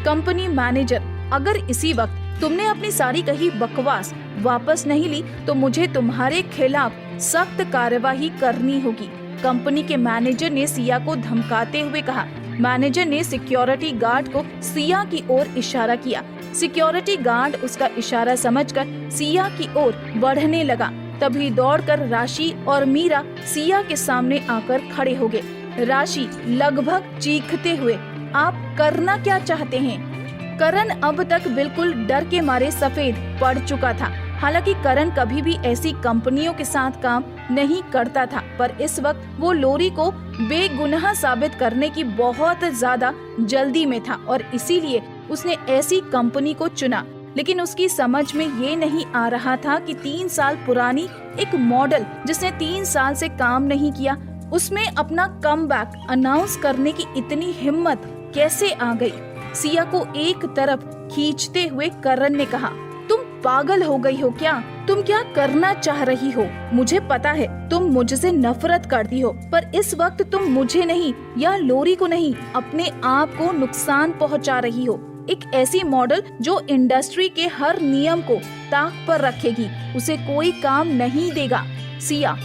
कंपनी मैनेजर, अगर इसी वक्त तुमने अपनी सारी कही बकवास वापस नहीं ली तो मुझे तुम्हारे खिलाफ सख्त कार्यवाही करनी होगी। कंपनी के मैनेजर ने सिया को धमकाते हुए कहा। मैनेजर ने सिक्योरिटी गार्ड को सिया की ओर इशारा किया। सिक्योरिटी गार्ड उसका इशारा समझकर सिया की ओर बढ़ने लगा। तभी दौड़कर राशि और मीरा सिया के सामने आकर खड़े हो गए। राशि लगभग चीखते हुए, आप करना क्या चाहते हैं? करण अब तक बिल्कुल डर के मारे सफेद पड़ चुका था। हालांकि करण कभी भी ऐसी कंपनियों के साथ काम नहीं करता था, पर इस वक्त वो लोरी को बेगुनाह साबित करने की बहुत ज्यादा जल्दी में था और इसीलिए उसने ऐसी कंपनी को चुना। लेकिन उसकी समझ में ये नहीं आ रहा था कि 3 साल पुरानी एक मॉडल जिसने 3 साल से काम नहीं किया, उसमें अपना कमबैक अनाउंस करने की इतनी हिम्मत कैसे आ गई। सिया को एक तरफ खींचते हुए करण ने कहा, तुम पागल हो गई हो क्या? तुम क्या करना चाह रही हो? मुझे पता है तुम मुझसे नफरत करती हो, पर इस वक्त तुम मुझे नहीं या लोरी को नहीं, अपने आप को नुकसान पहुंचा रही हो। एक ऐसी मॉडल जो इंडस्ट्री के हर नियम को ताक पर रखेगी, उसे कोई काम नहीं देगा। सिया,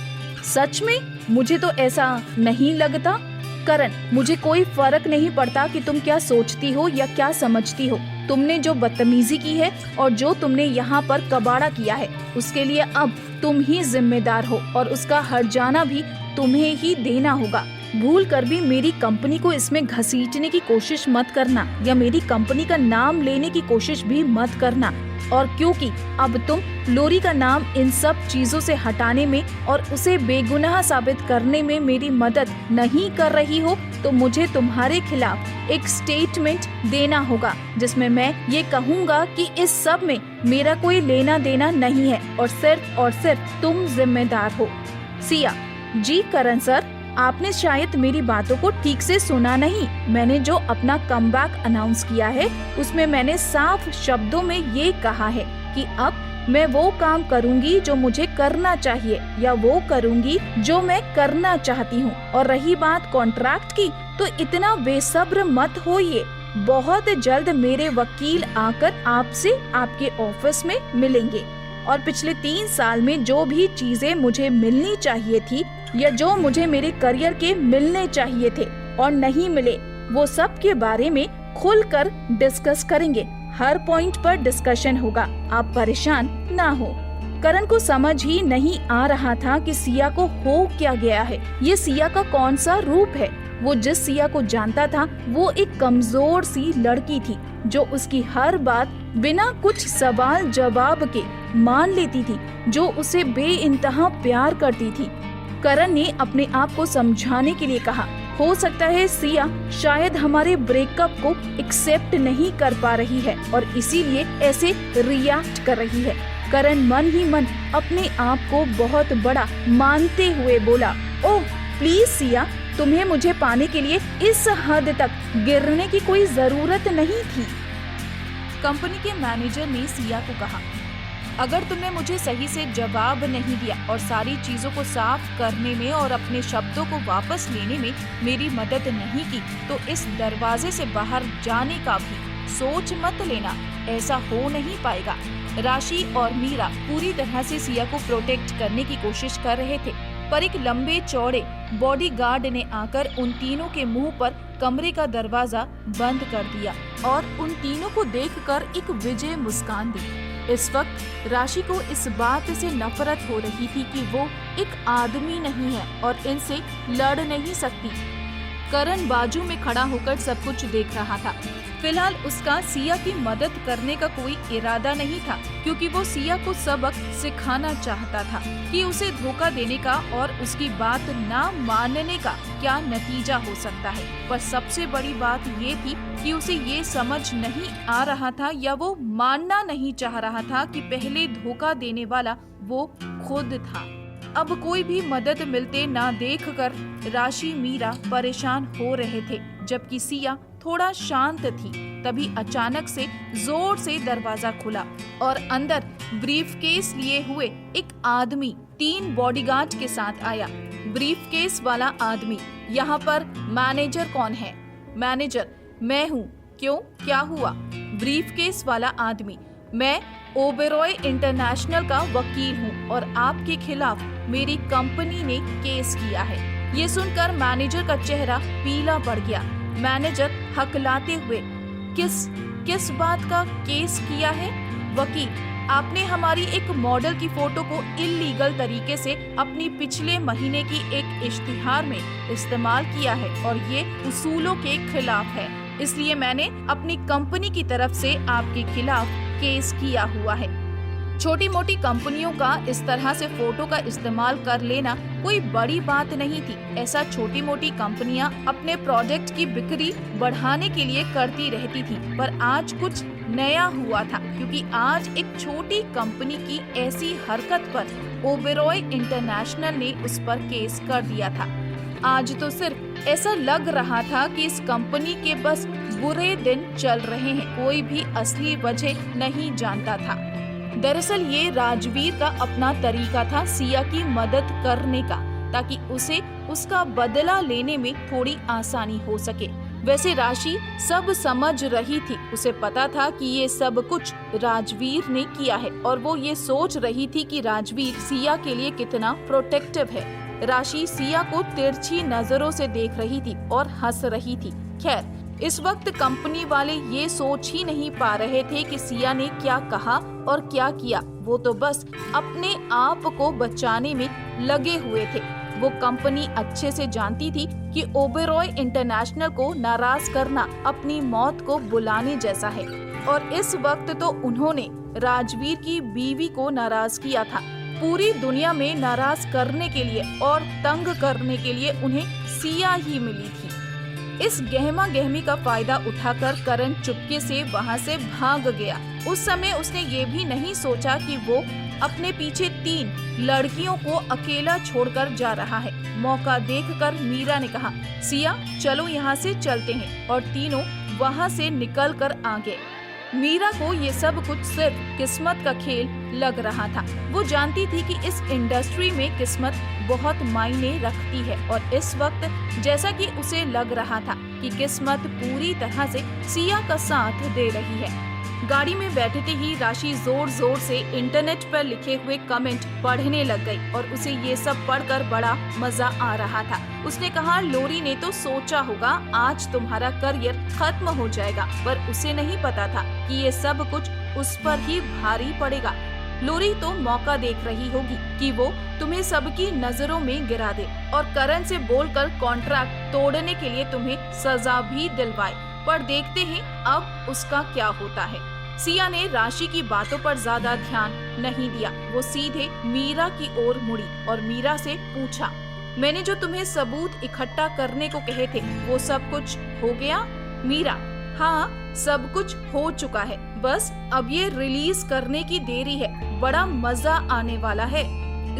सच में? मुझे तो ऐसा नहीं लगता। करण, मुझे कोई फर्क नहीं पड़ता कि तुम क्या सोचती हो या क्या समझती हो। तुमने जो बदतमीजी की है और जो तुमने यहाँ पर कबाड़ा किया है, उसके लिए अब तुम ही जिम्मेदार हो और उसका हर्जाना भी तुम्हें ही देना होगा। भूल कर भी मेरी कंपनी को इसमें घसीटने की कोशिश मत करना या मेरी कंपनी का नाम लेने की कोशिश भी मत करना। और क्योंकि अब तुम लोरी का नाम इन सब चीजों से हटाने में और उसे बेगुनाह साबित करने में मेरी मदद नहीं कर रही हो, तो मुझे तुम्हारे खिलाफ एक स्टेटमेंट देना होगा जिसमें मैं ये कहूँगा कि इस सब में मेरा कोई लेना देना नहीं है और सिर्फ तुम जिम्मेदार हो। सिया, जी करण सर, आपने शायद मेरी बातों को ठीक से सुना नहीं। मैंने जो अपना कमबैक अनाउंस किया है उसमें मैंने साफ शब्दों में ये कहा है कि अब मैं वो काम करूंगी जो मुझे करना चाहिए या वो करूंगी जो मैं करना चाहती हूँ। और रही बात कॉन्ट्रैक्ट की, तो इतना बेसब्र मत होइए। बहुत जल्द मेरे वकील आकर आपसे आपके ऑफिस में मिलेंगे और पिछले 3 साल में जो भी चीजें मुझे मिलनी चाहिए थी या जो मुझे मेरे करियर के मिलने चाहिए थे और नहीं मिले, वो सब के बारे में खुलकर डिस्कस करेंगे। हर पॉइंट पर डिस्कशन होगा, आप परेशान ना हो। करण को समझ ही नहीं आ रहा था कि सिया को हो क्या गया है। ये सिया का कौन सा रूप है? वो जिस सिया को जानता था वो एक कमजोर सी लड़की थी जो उसकी हर बात बिना कुछ सवाल जवाब के मान लेती थी, जो उसे बेइंतहा प्यार करती थी। करण ने अपने आप को समझाने के लिए कहा, हो सकता है सिया शायद हमारे ब्रेकअप को एक्सेप्ट नहीं कर पा रही है और इसीलिए ऐसे रिएक्ट कर रही है। करण मन ही मन अपने आप को बहुत बड़ा मानते हुए बोला, ओह प्लीज सिया, तुम्हें मुझे पाने के लिए इस हद तक गिरने की कोई जरूरत नहीं थी। कंपनी के मैनेजर ने सिया को कहा, अगर तुमने मुझे सही से जवाब नहीं दिया और सारी चीजों को साफ करने में और अपने शब्दों को वापस लेने में मेरी मदद नहीं की, तो इस दरवाजे से बाहर जाने का भी सोच मत लेना। ऐसा हो नहीं पाएगा। राशि और मीरा पूरी तरह से सिया को प्रोटेक्ट करने की कोशिश कर रहे थे, पर एक लंबे चौड़े बॉडीगार्ड ने आकर उन तीनों के मुंह पर कमरे का दरवाजा बंद कर दिया और उन तीनों को देखकर एक विजय मुस्कान दी। इस वक्त राशि को इस बात से नफरत हो रही थी कि वो एक आदमी नहीं है और इनसे लड़ नहीं सकती। करण बाजू में खड़ा होकर सब कुछ देख रहा था। फिलहाल उसका सिया की मदद करने का कोई इरादा नहीं था, क्योंकि वो सिया को सबक सिखाना चाहता था कि उसे धोखा देने का और उसकी बात ना मानने का क्या नतीजा हो सकता है। पर सबसे बड़ी बात ये थी कि उसे ये समझ नहीं आ रहा था या वो मानना नहीं चाह रहा था कि पहले धोखा देने वाला वो खुद था। अब कोई भी मदद मिलते ना देखकर राशि मीरा परेशान हो रहे थे, जबकि सिया थोड़ा शांत थी। तभी अचानक से जोर से दरवाजा खुला और अंदर ब्रीफकेस लिए हुए एक आदमी 3 बॉडीगार्ड के साथ आया। ब्रीफकेस वाला आदमी, यहाँ पर मैनेजर कौन है? मैनेजर, मैं हूँ। क्यों, क्या हुआ? ब्रीफकेस वाला आदमी, मैं ओबेरॉय इंटरनेशनल का वकील हूँ और आपके खिलाफ मेरी कंपनी ने केस किया है। ये सुनकर मैनेजर का चेहरा पीला पड़ गया। मैनेजर हकलाते हुए, किस बात का केस किया है? वकील, आपने हमारी एक मॉडल की फोटो को इल्लीगल तरीके से अपनी पिछले महीने की एक इश्तिहार में इस्तेमाल किया है और ये उसूलों के खिलाफ है, इसलिए मैंने अपनी कंपनी की तरफ से आपके खिलाफ केस किया हुआ है। छोटी मोटी कंपनियों का इस तरह से फोटो का इस्तेमाल कर लेना कोई बड़ी बात नहीं थी। ऐसा छोटी मोटी कंपनियां अपने प्रोडक्ट की बिक्री बढ़ाने के लिए करती रहती थी। पर आज कुछ नया हुआ था, क्योंकि आज एक छोटी कंपनी की ऐसी हरकत पर ओबेरॉय इंटरनेशनल ने उस पर केस कर दिया था। आज तो सिर्फ ऐसा लग रहा था कि इस कंपनी के बस बुरे दिन चल रहे हैं, कोई भी असली वजह नहीं जानता था। दरअसल ये राजवीर का अपना तरीका था सिया की मदद करने का, ताकि उसे उसका बदला लेने में थोड़ी आसानी हो सके। वैसे राशि सब समझ रही थी, उसे पता था कि ये सब कुछ राजवीर ने किया है और वो ये सोच रही थी कि राजवीर सिया के लिए कितना प्रोटेक्टिव है। राशि सिया को तिरछी नजरों से देख रही थी और हंस रही थी। खैर, इस वक्त कंपनी वाले ये सोच ही नहीं पा रहे थे कि सिया ने क्या कहा और क्या किया। वो तो बस अपने आप को बचाने में लगे हुए थे। वो कंपनी अच्छे से जानती थी कि ओबेरॉय इंटरनेशनल को नाराज करना अपनी मौत को बुलाने जैसा है, और इस वक्त तो उन्होंने राजवीर की बीवी को नाराज किया था। पूरी दुनिया में नाराज करने के लिए और तंग करने के लिए उन्हें सिया ही मिली थी। इस गहमा गहमी का फायदा उठाकर करण चुपके से वहां से भाग गया। उस समय उसने ये भी नहीं सोचा कि वो अपने पीछे 3 लड़कियों को अकेला छोड़कर जा रहा है। मौका देखकर मीरा ने कहा, सिया चलो यहाँ से चलते हैं, और तीनों वहाँ से निकल कर आ गए। मीरा को ये सब कुछ सिर्फ किस्मत का खेल लग रहा था। वो जानती थी कि इस इंडस्ट्री में किस्मत बहुत मायने रखती है, और इस वक्त जैसा कि उसे लग रहा था कि किस्मत पूरी तरह से सिया का साथ दे रही है। गाड़ी में बैठते ही राशि जोर जोर से इंटरनेट पर लिखे हुए कमेंट पढ़ने लग गई, और उसे ये सब पढ़कर बड़ा मजा आ रहा था। उसने कहा, लोरी ने तो सोचा होगा आज तुम्हारा करियर खत्म हो जाएगा, पर उसे नहीं पता था कि ये सब कुछ उस पर ही भारी पड़ेगा। लोरी तो मौका देख रही होगी कि वो तुम्हें सबकी नजरों में गिरा दे और करण से बोलकर कॉन्ट्रैक्ट तोड़ने के लिए तुम्हें सजा भी दिलवाए, पर देखते हैं अब उसका क्या होता है। सिया ने राशि की बातों पर ज्यादा ध्यान नहीं दिया। वो सीधे मीरा की ओर मुड़ी और मीरा से पूछा, मैंने जो तुम्हें सबूत इकट्ठा करने को कहे थे वो सब कुछ हो गया? मीरा, हाँ सब कुछ हो चुका है, बस अब ये रिलीज करने की देरी है। बड़ा मजा आने वाला है।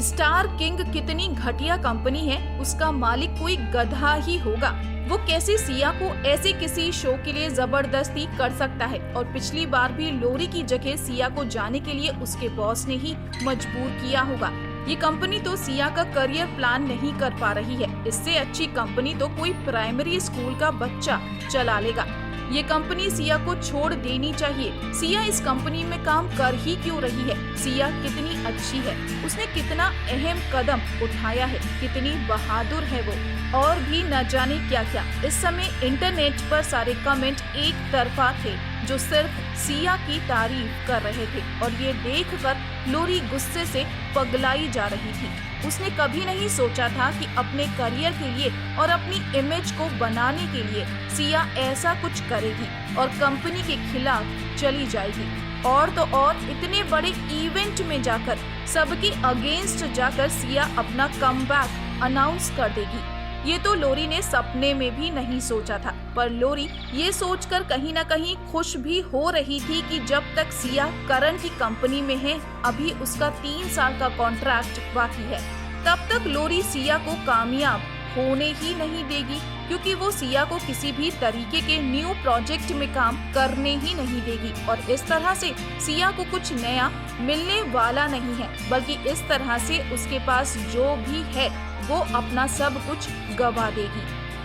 स्टार किंग कितनी घटिया कंपनी है, उसका मालिक कोई गधा ही होगा। वो कैसे सिया को ऐसे किसी शो के लिए जबरदस्ती कर सकता है, और पिछली बार भी लोरी की जगह सिया को जाने के लिए उसके बॉस ने ही मजबूर किया होगा। ये कंपनी तो सिया का करियर प्लान नहीं कर पा रही है। इससे अच्छी कंपनी तो कोई प्राइमरी स्कूल का बच्चा चला लेगा। ये कंपनी सिया को छोड़ देनी चाहिए। सिया इस कंपनी में काम कर ही क्यों रही है? सिया कितनी अच्छी है, उसने कितना अहम कदम उठाया है, कितनी बहादुर है वो, और भी न जाने क्या क्या। इस समय इंटरनेट पर सारे कमेंट एक तरफा थे जो सिर्फ सिया की तारीफ कर रहे थे, और ये देखकर लोरी गुस्से से पगलाई जा रही थी। उसने कभी नहीं सोचा था कि अपने करियर के लिए और अपनी इमेज को बनाने के लिए सिया ऐसा कुछ करेगी और कंपनी के खिलाफ चली जाएगी, और तो और इतने बड़े इवेंट में जाकर सबके अगेंस्ट जाकर सिया अपना कमबैक अनाउंस कर देगी। ये तो लोरी ने सपने में भी नहीं सोचा था, पर लोरी ये सोचकर कहीं न कहीं खुश भी हो रही थी कि जब तक सिया करण की कंपनी में है, अभी उसका 3 साल का कॉन्ट्रैक्ट बाकी है, तब तक लोरी सिया को कामयाब होने ही नहीं देगी, क्योंकि वो सिया को किसी भी तरीके के न्यू प्रोजेक्ट में काम करने ही नहीं देगी। और इस तरह से सिया को कुछ नया मिलने वाला नहीं है, बल्कि इस तरह से उसके पास जो भी है वो अपना सब कुछ गवा देगी।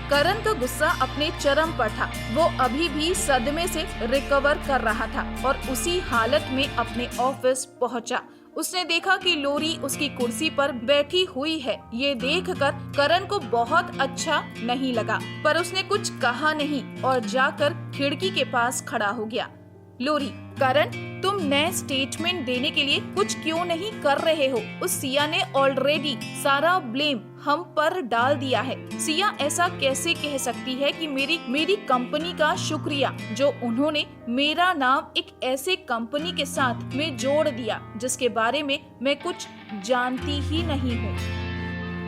करण का गुस्सा अपने चरम पर था। वो अभी भी सदमे से रिकवर कर रहा था और उसी हालत में अपने ऑफिस पहुंचा। उसने देखा कि लोरी उसकी कुर्सी पर बैठी हुई है। ये देखकर करण को बहुत अच्छा नहीं लगा, पर उसने कुछ कहा नहीं और जाकर खिड़की के पास खड़ा हो गया। लोरी, करण, तुम नए स्टेटमेंट देने के लिए कुछ क्यों नहीं कर रहे हो? उस सिया ने ऑलरेडी सारा ब्लेम हम पर डाल दिया है। सिया ऐसा कैसे कह सकती है कि मेरी कंपनी का शुक्रिया जो उन्होंने मेरा नाम एक ऐसे कंपनी के साथ में जोड़ दिया जिसके बारे में मैं कुछ जानती ही नहीं हूँ।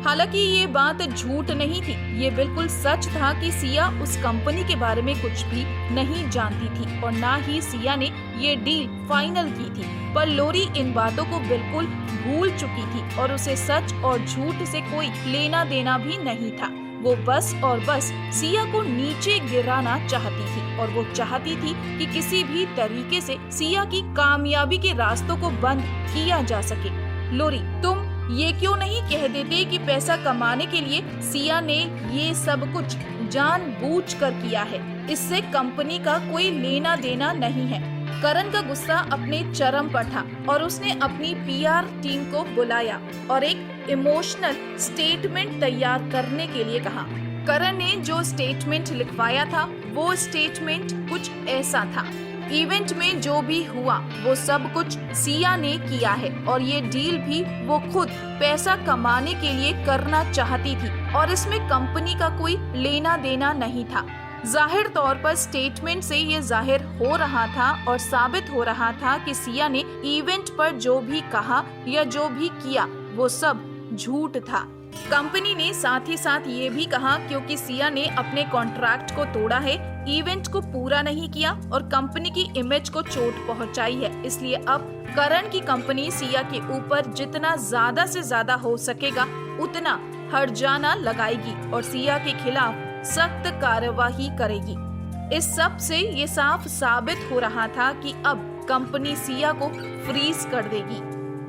हालांकि ये बात झूठ नहीं थी, ये बिल्कुल सच था कि सिया उस कंपनी के बारे में कुछ भी नहीं जानती थी और ना ही सिया ने ये डील फाइनल की थी। पर लोरी इन बातों को बिल्कुल भूल चुकी थी और उसे सच और झूठ से कोई लेना देना भी नहीं था। वो बस और बस सिया को नीचे गिराना चाहती थी और वो चाहती थी कि किसी भी तरीके से सिया की कामयाबी के रास्तों को बंद किया जा सके। लोरी, तुम ये क्यों नहीं कह देते कि पैसा कमाने के लिए सिया ने ये सब कुछ जानबूझकर किया है, इससे कंपनी का कोई लेना देना नहीं है। करण का गुस्सा अपने चरम पर था और उसने अपनी पीआर टीम को बुलाया और एक इमोशनल स्टेटमेंट तैयार करने के लिए कहा। करण ने जो स्टेटमेंट लिखवाया था वो स्टेटमेंट कुछ ऐसा था, इवेंट में जो भी हुआ वो सब कुछ सिया ने किया है और ये डील भी वो खुद पैसा कमाने के लिए करना चाहती थी और इसमें कंपनी का कोई लेना देना नहीं था। जाहिर तौर पर स्टेटमेंट से ये जाहिर हो रहा था और साबित हो रहा था कि सिया ने इवेंट पर जो भी कहा या जो भी किया वो सब झूठ था। कंपनी ने साथ ही साथ ये भी कहा क्योंकि सिया ने अपने कॉन्ट्रैक्ट को तोड़ा है, इवेंट को पूरा नहीं किया और कंपनी की इमेज को चोट पहुंचाई है, इसलिए अब करण की कंपनी सिया के ऊपर जितना ज्यादा से ज्यादा हो सकेगा उतना हर्जाना लगाएगी और सिया के खिलाफ सख्त कार्यवाही करेगी। इस सब से ये साफ साबित हो रहा था कि अब कंपनी सिया को फ्रीज कर देगी।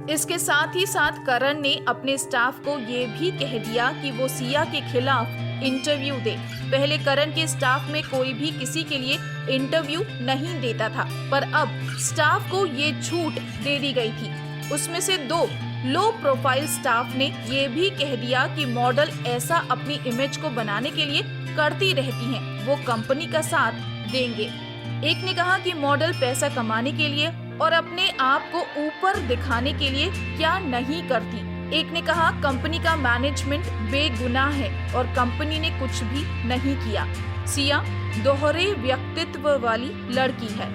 इसके साथ ही साथ करण ने अपने स्टाफ को ये भी कह दिया कि वो सिया के खिलाफ इंटरव्यू दे। पहले करण के स्टाफ में कोई भी किसी के लिए इंटरव्यू नहीं देता था, पर अब स्टाफ को ये छूट दे दी गई थी। उसमें से 2 लो प्रोफाइल स्टाफ ने ये भी कह दिया कि मॉडल ऐसा अपनी इमेज को बनाने के लिए करती रहती हैं, वो कंपनी का साथ देंगे। एक ने कहा कि मॉडल पैसा कमाने के लिए और अपने आप को ऊपर दिखाने के लिए क्या नहीं करती। एक ने कहा कंपनी का मैनेजमेंट बेगुनाह है और कंपनी ने कुछ भी नहीं किया। सिया दोहरे व्यक्तित्व वाली लड़की है।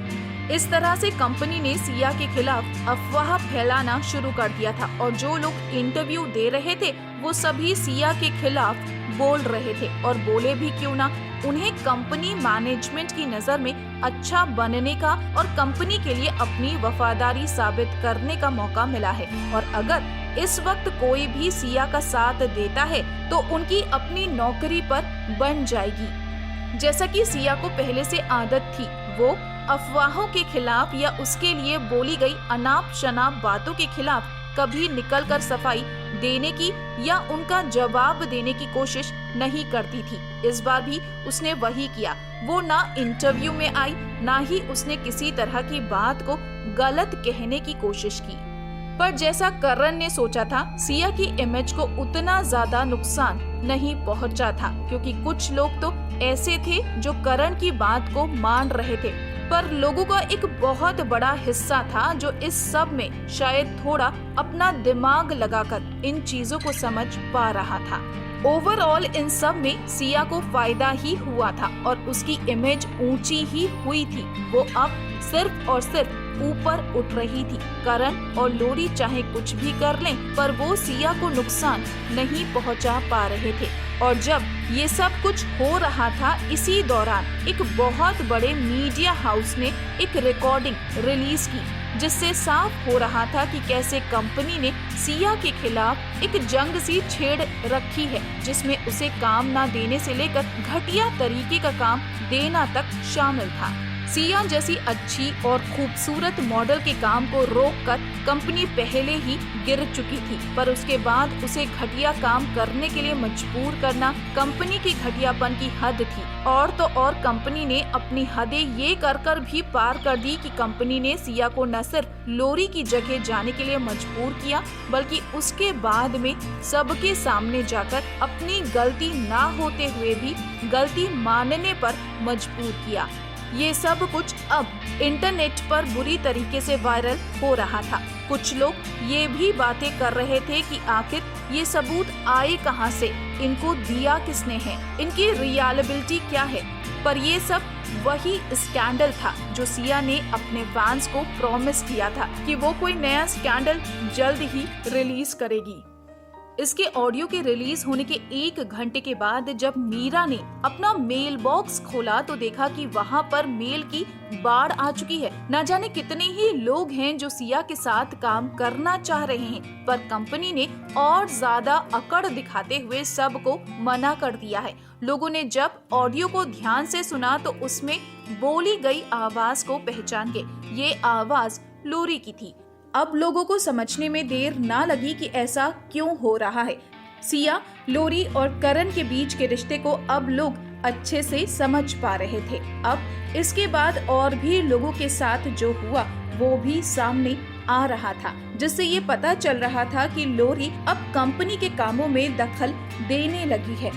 इस तरह से कंपनी ने सिया के खिलाफ अफवाह फैलाना शुरू कर दिया था और जो लोग इंटरव्यू दे रहे थे वो सभी सिया के खिलाफ बोल रहे थे और बोले भी क्यों ना, उन्हें कंपनी मैनेजमेंट की नजर में अच्छा बनने का और कंपनी के लिए अपनी वफादारी साबित करने का मौका मिला है और अगर इस वक्त कोई भी सिया का साथ देता है तो उनकी अपनी नौकरी पर बन जाएगी। जैसा कि सिया को पहले से आदत थी, वो अफवाहों के खिलाफ या उसके लिए बोली गई अनाप शनाप बातों के खिलाफ कभी निकलकर सफाई देने की या उनका जवाब देने की कोशिश नहीं करती थी। इस बार भी उसने वही किया। वो ना इंटरव्यू में आई, ना ही उसने किसी तरह की बात को गलत कहने की कोशिश की। पर जैसा करण ने सोचा था, सिया की इमेज को उतना ज्यादा नुकसान नहीं पहुंचा था क्योंकि कुछ लोग तो ऐसे थे जो करण की बात को मान रहे थे, पर लोगों का एक बहुत बड़ा हिस्सा था जो इस सब में शायद थोड़ा अपना दिमाग लगाकर इन चीजों को समझ पा रहा था। ओवरऑल इन सब में सिया को फायदा ही हुआ था और उसकी इमेज ऊंची ही हुई थी। वो अब सिर्फ और सिर्फ ऊपर उठ रही थी। करण और लोरी चाहे कुछ भी कर लें, पर वो सिया को नुकसान नहीं पहुंचा पा रहे थे। और जब ये सब कुछ हो रहा था, इसी दौरान एक बहुत बड़े मीडिया हाउस ने एक रिकॉर्डिंग रिलीज की जिससे साफ हो रहा था कि कैसे कंपनी ने सिया के खिलाफ एक जंग सी छेड़ रखी है जिसमें उसे काम ना देने से लेकर घटिया तरीके का काम देना तक शामिल था। सिया जैसी अच्छी और खूबसूरत मॉडल के काम को रोककर कंपनी पहले ही गिर चुकी थी, पर उसके बाद उसे घटिया काम करने के लिए मजबूर करना कंपनी की घटियापन की हद थी। और तो और कंपनी ने अपनी हदें ये कर भी पार कर दी कि कंपनी ने सिया को न सिर्फ लोरी की जगह जाने के लिए मजबूर किया, बल्कि उसके बाद में सबके सामने जाकर अपनी गलती ना होते हुए भी गलती मानने पर मजबूर किया। ये सब कुछ अब इंटरनेट पर बुरी तरीके से वायरल हो रहा था। कुछ लोग ये भी बातें कर रहे थे कि आखिर ये सबूत आए कहां से, इनको दिया किसने है, इनकी रिलायबिलिटी क्या है। पर ये सब वही स्कैंडल था जो सिया ने अपने फैंस को प्रॉमिस किया था कि वो कोई नया स्कैंडल जल्द ही रिलीज करेगी। इसके ऑडियो के रिलीज होने के 1 घंटे के बाद जब मीरा ने अपना मेल बॉक्स खोला तो देखा कि वहाँ पर मेल की बाढ़ आ चुकी है। न जाने कितने ही लोग हैं जो सिया के साथ काम करना चाह रहे हैं, पर कंपनी ने और ज्यादा अकड़ दिखाते हुए सबको मना कर दिया है। लोगों ने जब ऑडियो को ध्यान से सुना तो उसमें बोली गई आवाज को पहचान के ये आवाज लोरी की थी। अब लोगों को समझने में देर ना लगी कि ऐसा क्यों हो रहा है। सिया, लोरी और करण के बीच के रिश्ते को अब लोग अच्छे से समझ पा रहे थे। अब इसके बाद और भी लोगों के साथ जो हुआ वो भी सामने आ रहा था, जिससे ये पता चल रहा था कि लोरी अब कंपनी के कामों में दखल देने लगी है।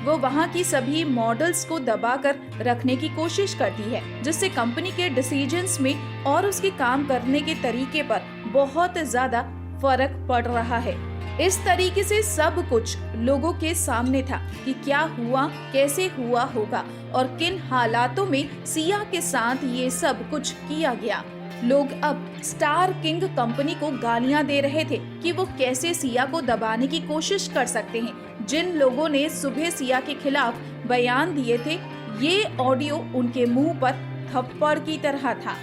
वो वहाँ की सभी मॉडल्स को दबाकर रखने की कोशिश करती है, जिससे कंपनी के डिसीजंस में और उसके काम करने के तरीके पर बहुत ज्यादा फर्क पड़ रहा है। इस तरीके से सब कुछ लोगों के सामने था कि क्या हुआ, कैसे हुआ होगा और किन हालातों में सिया के साथ ये सब कुछ किया गया। लोग अब स्टार किंग कंपनी को गालियां दे रहे थे कि वो कैसे सिया को दबाने की कोशिश कर सकते हैं। जिन लोगों ने सुबह सिया के खिलाफ बयान दिए थे, ये ऑडियो उनके मुंह पर थप्पड़ की तरह था।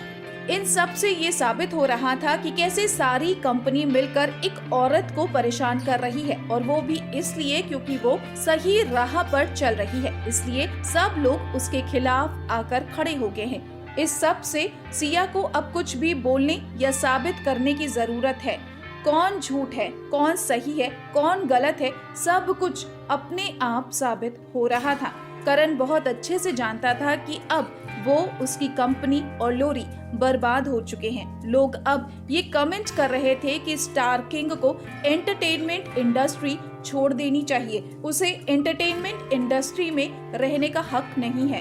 इन सब से ये साबित हो रहा था कि कैसे सारी कंपनी मिलकर एक औरत को परेशान कर रही है, और वो भी इसलिए क्योंकि वो सही राह पर चल रही है। इसलिए सब लोग उसके खिलाफ आकर खड़े हो गए हैं। इस सब से सिया को अब कुछ भी बोलने या साबित करने की जरूरत है। कौन झूठ है, कौन सही है, कौन गलत है, सब कुछ अपने आप साबित हो रहा था। करण बहुत अच्छे से जानता था कि अब वो, उसकी कंपनी और लोरी बर्बाद हो चुके हैं। लोग अब ये कमेंट कर रहे थे कि स्टार किंग को एंटरटेनमेंट इंडस्ट्री छोड़ देनी चाहिए, उसे एंटरटेनमेंट इंडस्ट्री में रहने का हक नहीं है।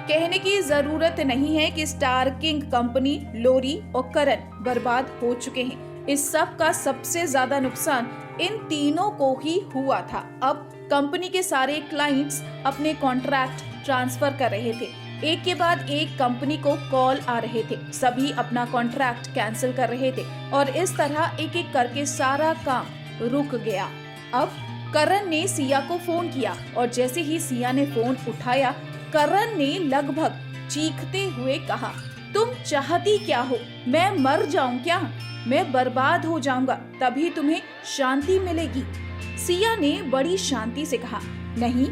कहने की जरूरत नहीं है कि स्टार किंग कंपनी, लोरी और करण बर्बाद हो चुके हैं। इस सब का सबसे ज्यादा नुकसान इन तीनों को ही हुआ था। अब कंपनी के सारे क्लाइंट्स अपने कॉन्ट्रैक्ट ट्रांसफर कर रहे थे। एक के बाद एक कंपनी को कॉल आ रहे थे, सभी अपना कॉन्ट्रैक्ट कैंसिल कर रहे थे और इस तरह एक एक करके सारा काम रुक गया। अब करण ने सिया को फोन किया और जैसे ही सिया ने फोन उठाया, करण ने लगभग चीखते हुए कहा, तुम चाहती क्या हो? मैं मर जाऊं क्या? मैं बर्बाद हो जाऊंगा, तभी तुम्हें शांति मिलेगी। सिया ने बड़ी शांति से कहा, नहीं,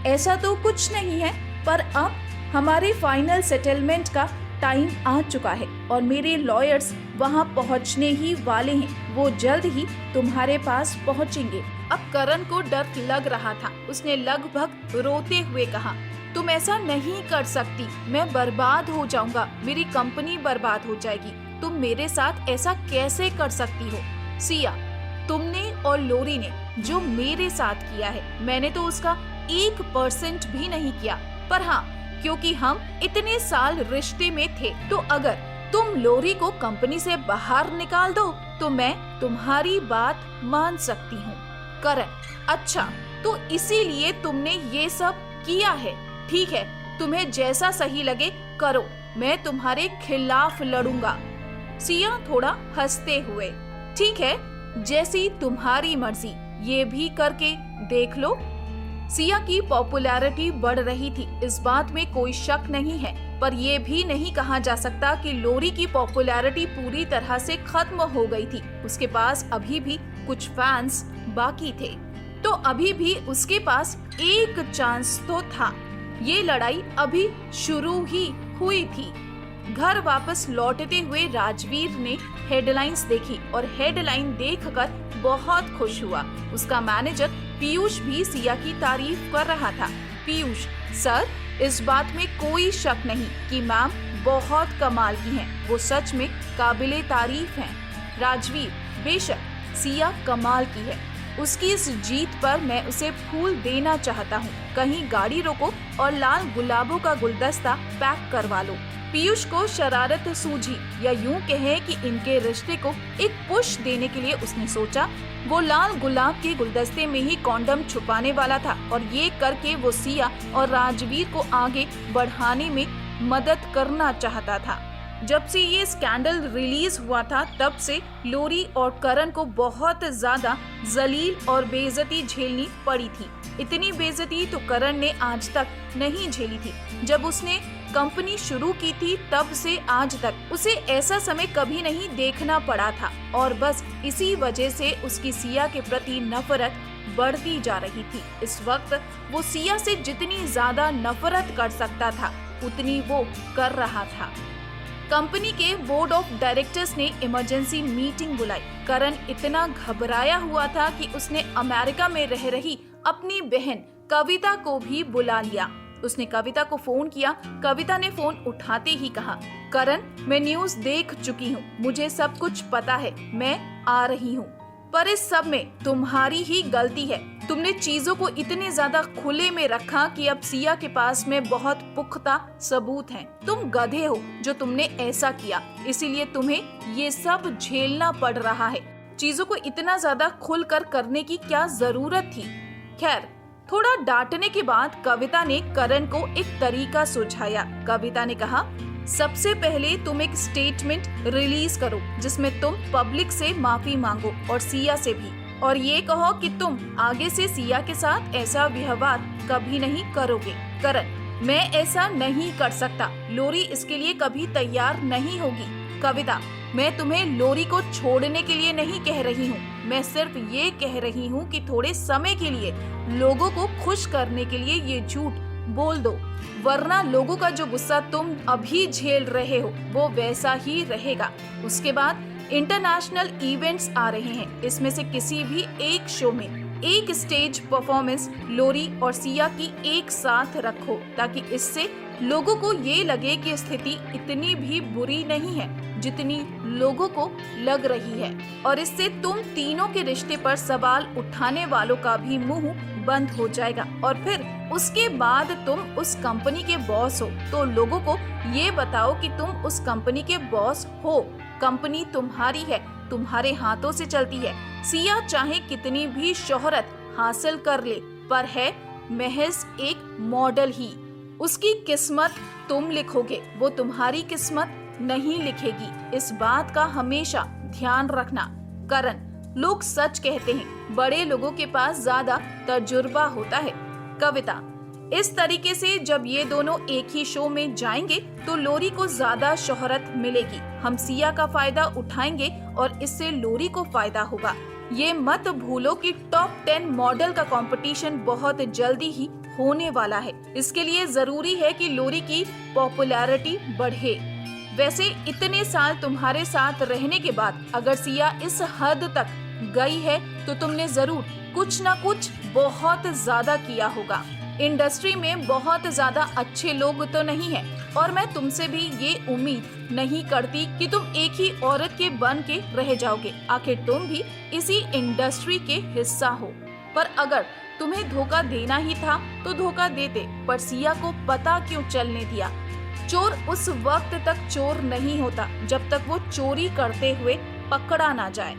ऐसा तो कुछ नहीं है, पर अब हमारे फाइनल सेटलमेंट का टाइम आ चुका है और मेरे लॉयर्स वहां पहुंचने ही वाले हैं। वो जल्द ही तुम्हारे पास पहुंचेंगे। अब करण को डर लग रहा था। उसने लगभग रोते हुए कहा, तुम ऐसा नहीं कर सकती, मैं बर्बाद हो जाऊंगा, मेरी कंपनी बर्बाद हो जाएगी। तुम मेरे साथ ऐसा कैसे कर सकती हो? सिया, तुमने और लोरी ने जो मेरे साथ किया है, मैंने तो उसका 1% भी नहीं किया। पर हाँ, क्योंकि हम इतने साल रिश्ते में थे, तो अगर तुम लोरी को कंपनी से बाहर निकाल दो तो मैं तुम्हारी बात मान सकती हूँ। करण, अच्छा, तो इसीलिए तुमने ये सब किया है। ठीक है, तुम्हें जैसा सही लगे करो, मैं तुम्हारे खिलाफ लड़ूंगा। सिया थोड़ा हंसते हुए, ठीक है, जैसी तुम्हारी मर्जी, ये भी करके देख लो। सिया की पॉपुलैरिटी बढ़ रही थी, इस बात में कोई शक नहीं है, पर यह भी नहीं कहा जा सकता कि लोरी की पॉपुलैरिटी पूरी तरह से खत्म हो गई थी। उसके पास अभी भी कुछ फैंस बाकी थे, तो अभी भी उसके पास एक चांस तो था। ये लड़ाई अभी शुरू ही हुई थी। घर वापस लौटते हुए राजवीर ने हेडलाइंस देखी और हेडलाइन देखकर बहुत खुश हुआ। उसका मैनेजर पीयूष भी सिया की तारीफ कर रहा था। पीयूष, सर, इस बात में कोई शक नहीं कि मैम बहुत कमाल की हैं, वो सच में काबिले तारीफ हैं। राजवीर, बेशक सिया कमाल की है, उसकी इस जीत पर मैं उसे फूल देना चाहता हूँ। कहीं गाड़ी रोको और लाल गुलाबों का गुलदस्ता पैक करवा लो। पीयूष को शरारत सूझी, या यूं कहें कि इनके रिश्ते को एक पुश देने के लिए उसने सोचा वो लाल गुलाब के गुलदस्ते में ही कॉन्डम छुपाने वाला था, और ये करके वो सिया और राजवीर को आगे बढ़ाने में मदद करना चाहता था। जब से ये स्कैंडल रिलीज हुआ था तब से लोरी और करण को बहुत ज्यादा जलील और बेइज्जती झेलनी पड़ी थी। इतनी बेइज्जती तो करण ने आज तक नहीं झेली थी। जब उसने कंपनी शुरू की थी तब से आज तक उसे ऐसा समय कभी नहीं देखना पड़ा था, और बस इसी वजह से उसकी सिया के प्रति नफरत बढ़ती जा रही थी। इस वक्त वो सिया से जितनी ज्यादा नफरत कर सकता था उतनी वो कर रहा था। कंपनी के बोर्ड ऑफ डायरेक्टर्स ने इमरजेंसी मीटिंग बुलाई। करण इतना घबराया हुआ था कि उसने अमेरिका में रह रही अपनी बहन कविता को भी बुला लिया। उसने कविता को फोन किया। कविता ने फोन उठाते ही कहा, करण, मैं न्यूज़ देख चुकी हूँ, मुझे सब कुछ पता है, मैं आ रही हूँ। पर इस सब में तुम्हारी ही गलती है। तुमने चीजों को इतने ज्यादा खुले में रखा कि अब सिया के पास में बहुत पुख्ता सबूत हैं। तुम गधे हो जो तुमने ऐसा किया, इसीलिए तुम्हें ये सब झेलना पड़ रहा है। चीजों को इतना ज्यादा खुलकर करने की क्या जरूरत थी? खैर, थोड़ा डांटने के बाद कविता ने करण को एक तरीका सुझाया। कविता ने कहा, सबसे पहले तुम एक स्टेटमेंट रिलीज करो जिसमें तुम पब्लिक से माफी मांगो और सिया से भी, और ये कहो कि तुम आगे से सिया के साथ ऐसा व्यवहार कभी नहीं करोगे। करण, मैं ऐसा नहीं कर सकता। लोरी इसके लिए कभी तैयार नहीं होगी। कविता, मैं तुम्हें लोरी को छोड़ने के लिए नहीं कह रही हूँ, मैं सिर्फ ये कह रही हूँ कि थोड़े समय के लिए लोगों को खुश करने के लिए ये झूठ बोल दो, वरना लोगों का जो गुस्सा तुम अभी झेल रहे हो वो वैसा ही रहेगा। उसके बाद इंटरनेशनल इवेंट्स आ रहे हैं, इसमें से किसी भी एक शो में एक स्टेज परफॉर्मेंस लोरी और सिया की एक साथ रखो, ताकि इससे लोगों को ये लगे कि स्थिति इतनी भी बुरी नहीं है जितनी लोगों को लग रही है, और इससे तुम तीनों के रिश्ते पर सवाल उठाने वालों का भी मुंह बंद हो जाएगा। और फिर उसके बाद तुम उस कंपनी के बॉस हो तो लोगों को ये बताओ कि तुम उस कंपनी के बॉस हो। कंपनी तुम्हारी है, तुम्हारे हाथों से चलती है। सिया चाहे कितनी भी शोहरत हासिल कर ले, पर है महज एक मॉडल ही। उसकी किस्मत तुम लिखोगे, वो तुम्हारी किस्मत नहीं लिखेगी। इस बात का हमेशा ध्यान रखना। करण, लोग सच कहते हैं, बड़े लोगों के पास ज्यादा तजुर्बा होता है। कविता, इस तरीके से जब ये दोनों एक ही शो में जाएंगे तो लोरी को ज्यादा शोहरत मिलेगी। हम सिया का फायदा उठाएंगे और इससे लोरी को फायदा होगा। ये मत भूलो कि टॉप 10 मॉडल का कंपटीशन बहुत जल्दी ही होने वाला है। इसके लिए जरूरी है कि लोरी की पॉपुलैरिटी बढ़े। वैसे इतने साल तुम्हारे साथ रहने के बाद अगर सिया इस हद तक गई है तो तुमने जरूर कुछ ना कुछ बहुत ज्यादा किया होगा। इंडस्ट्री में बहुत ज्यादा अच्छे लोग तो नहीं है, और मैं तुमसे भी ये उम्मीद नहीं करती कि तुम एक ही औरत के बन के रह जाओगे। आखिर तुम भी इसी इंडस्ट्री के हिस्सा हो। पर अगर तुम्हें धोखा देना ही था तो धोखा देते, पर सिया को पता क्यों चलने दिया? चोर उस वक्त तक चोर नहीं होता जब तक वो चोरी करते हुए पकड़ा ना जाए।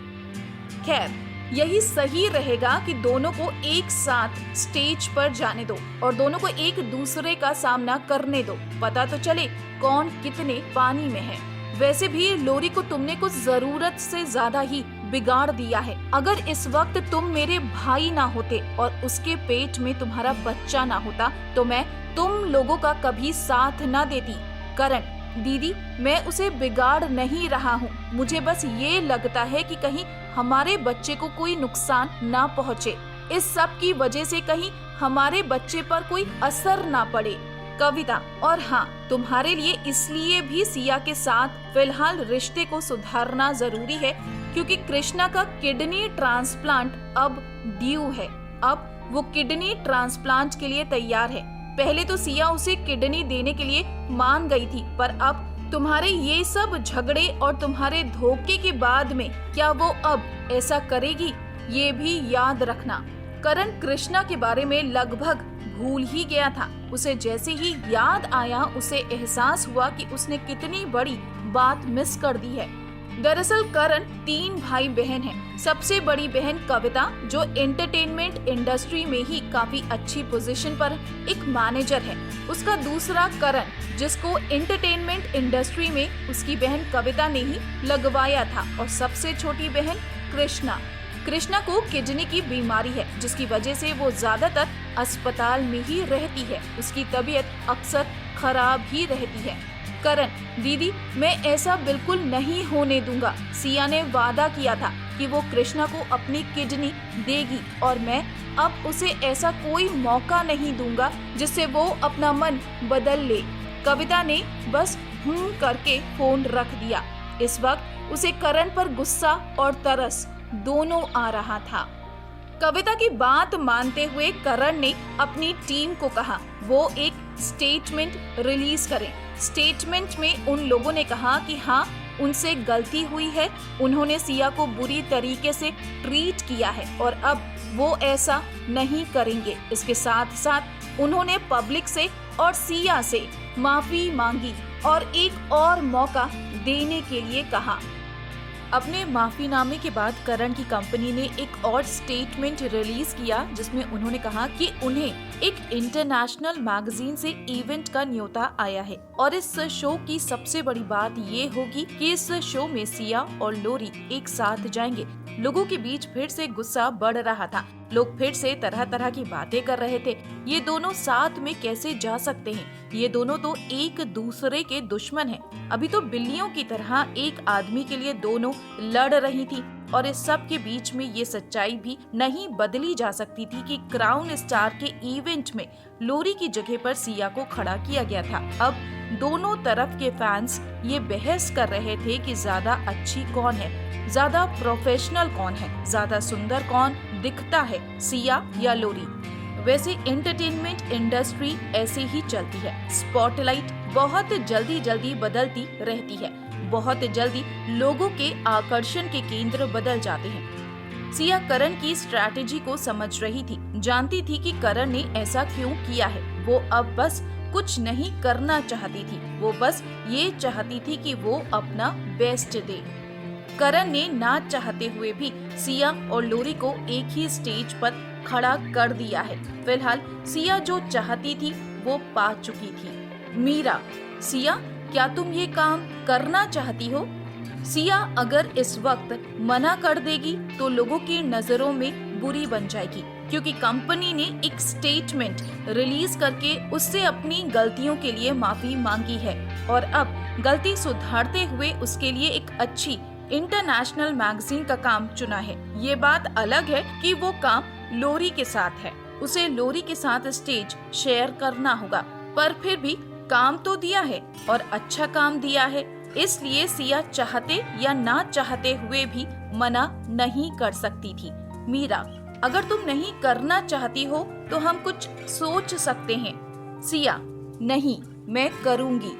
खैर, यही सही रहेगा कि दोनों को एक साथ स्टेज पर जाने दो और दोनों को एक दूसरे का सामना करने दो, पता तो चले कौन कितने पानी में है। वैसे भी लोरी को तुमने कुछ जरूरत से ज्यादा ही बिगाड़ दिया है। अगर इस वक्त तुम मेरे भाई ना होते और उसके पेट में तुम्हारा बच्चा ना होता तो मैं तुम लोगों का कभी साथ ना देती। करण, दीदी, मैं उसे बिगाड़ नहीं रहा हूँ, मुझे बस ये लगता है कि कहीं हमारे बच्चे को कोई नुकसान ना पहुँचे, इस सब की वजह से कहीं हमारे बच्चे पर कोई असर ना पड़े। कविता, और हाँ, तुम्हारे लिए इसलिए भी सिया के साथ फिलहाल रिश्ते को सुधारना जरूरी है क्योंकि कृष्णा का किडनी ट्रांसप्लांट अब ड्यू है। अब वो किडनी ट्रांसप्लांट के लिए तैयार है। पहले तो सिया उसे किडनी देने के लिए मान गई थी, पर अब तुम्हारे ये सब झगड़े और तुम्हारे धोखे के बाद में क्या वो अब ऐसा करेगी? ये भी याद रखना, करण कृष्णा के बारे में लगभग भूल ही गया था। उसे जैसे ही याद आया उसे एहसास हुआ कि उसने कितनी बड़ी बात मिस कर दी है। दरअसल करण 3 भाई बहन हैं। सबसे बड़ी बहन कविता जो एंटरटेनमेंट इंडस्ट्री में ही काफी अच्छी पोजीशन पर एक मैनेजर है। उसका दूसरा करण जिसको एंटरटेनमेंट इंडस्ट्री में उसकी बहन कविता ने ही लगवाया था। और सबसे छोटी बहन कृष्णा को किडनी की बीमारी है जिसकी वजह से वो ज्यादातर अस्पताल में ही रहती है। उसकी तबीयत अक्सर खराब ही रहती है। करण दीदी, मैं ऐसा बिल्कुल नहीं होने दूंगा। सिया ने वादा किया था कि वो कृष्णा को अपनी किडनी देगी और मैं अब उसे ऐसा कोई मौका नहीं दूंगा जिससे वो अपना मन बदल ले। कविता ने बस करके फोन रख दिया। इस वक्त उसे करण पर गुस्सा और तरस दोनों आ रहा था। कविता की बात मानते हुए करण ने अपनी टीम को कहा वो एक स्टेटमेंट रिलीज करें। स्टेटमेंट में उन लोगों ने कहा कि हाँ, उनसे गलती हुई है, उन्होंने सिया को बुरी तरीके से ट्रीट किया है और अब वो ऐसा नहीं करेंगे। इसके साथ साथ उन्होंने पब्लिक से और सिया से माफी मांगी और एक और मौका देने के लिए कहा। अपने माफीनामे के बाद करण की कंपनी ने एक और स्टेटमेंट रिलीज किया जिसमें उन्होंने कहा कि उन्हें एक इंटरनेशनल मैगजीन से इवेंट का न्योता आया है और इस शो की सबसे बड़ी बात ये होगी कि इस शो में सिया और लोरी एक साथ जाएंगे। लोगों के बीच फिर से गुस्सा बढ़ रहा था। लोग फिर से तरह तरह की बातें कर रहे थे। ये दोनों साथ में कैसे जा सकते हैं? ये दोनों तो एक दूसरे के दुश्मन हैं। अभी तो बिल्लियों की तरह एक आदमी के लिए दोनों लड़ रही थी और इस सब के बीच में ये सच्चाई भी नहीं बदली जा सकती थी कि क्राउन स्टार के इवेंट में लोरी की जगह पर सिया को खड़ा किया गया था। अब दोनों तरफ के फैंस ये बहस कर रहे थे कि ज्यादा अच्छी कौन है, ज्यादा प्रोफेशनल कौन है, ज्यादा सुंदर कौन दिखता है, सिया या लोरी। वैसे एंटरटेनमेंट इंडस्ट्री ऐसे ही चलती है। स्पॉटलाइट बहुत जल्दी बदलती रहती है। बहुत जल्दी लोगों के आकर्षण के केंद्र बदल जाते हैं। सिया करण की स्ट्रैटेजी को समझ रही थी, जानती थी कि करण ने ऐसा क्यों किया है। वो अब बस कुछ नहीं करना चाहती थी, वो बस ये चाहती थी कि वो अपना बेस्ट दे। करण ने ना चाहते हुए भी सिया और लोरी को एक ही स्टेज पर खड़ा कर दिया है। फिलहाल सिया जो चाहती थी वो पा चुकी थी। मीरा, सिया क्या तुम ये काम करना चाहती हो? सिया अगर इस वक्त मना कर देगी तो लोगों की नजरों में बुरी बन जाएगी, क्योंकि कंपनी ने एक स्टेटमेंट रिलीज करके उससे अपनी गलतियों के लिए माफी मांगी है और अब गलती सुधारते हुए उसके लिए एक अच्छी इंटरनेशनल मैगजीन का काम चुना है। ये बात अलग है कि वो काम लोरी के साथ है, उसे लोरी के साथ स्टेज शेयर करना होगा, पर फिर भी काम तो दिया है और अच्छा काम दिया है, इसलिए सिया चाहते या ना चाहते हुए भी मना नहीं कर सकती थी। मीरा, अगर तुम नहीं करना चाहती हो तो हम कुछ सोच सकते हैं। सिया, नहीं, मैं करूंगी।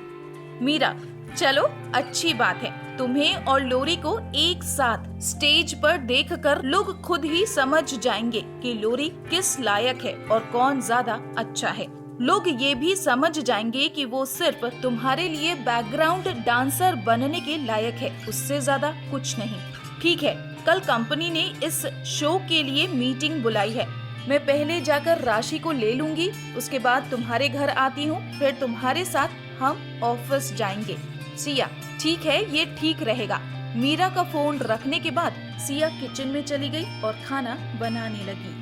मीरा, चलो अच्छी बात है, तुम्हें और लोरी को एक साथ स्टेज पर देखकर लोग खुद ही समझ जाएंगे कि लोरी किस लायक है और कौन ज्यादा अच्छा है। लोग ये भी समझ जाएंगे कि वो सिर्फ तुम्हारे लिए बैकग्राउंड डांसर बनने के लायक है, उससे ज्यादा कुछ नहीं। ठीक है, कल कंपनी ने इस शो के लिए मीटिंग बुलाई है। मैं पहले जाकर राशि को ले लूंगी, उसके बाद तुम्हारे घर आती हूँ, फिर तुम्हारे साथ हम ऑफिस जाएंगे। सिया, ठीक है, ये ठीक रहेगा। मीरा का फोन रखने के बाद सिया किचन में चली गई और खाना बनाने लगी।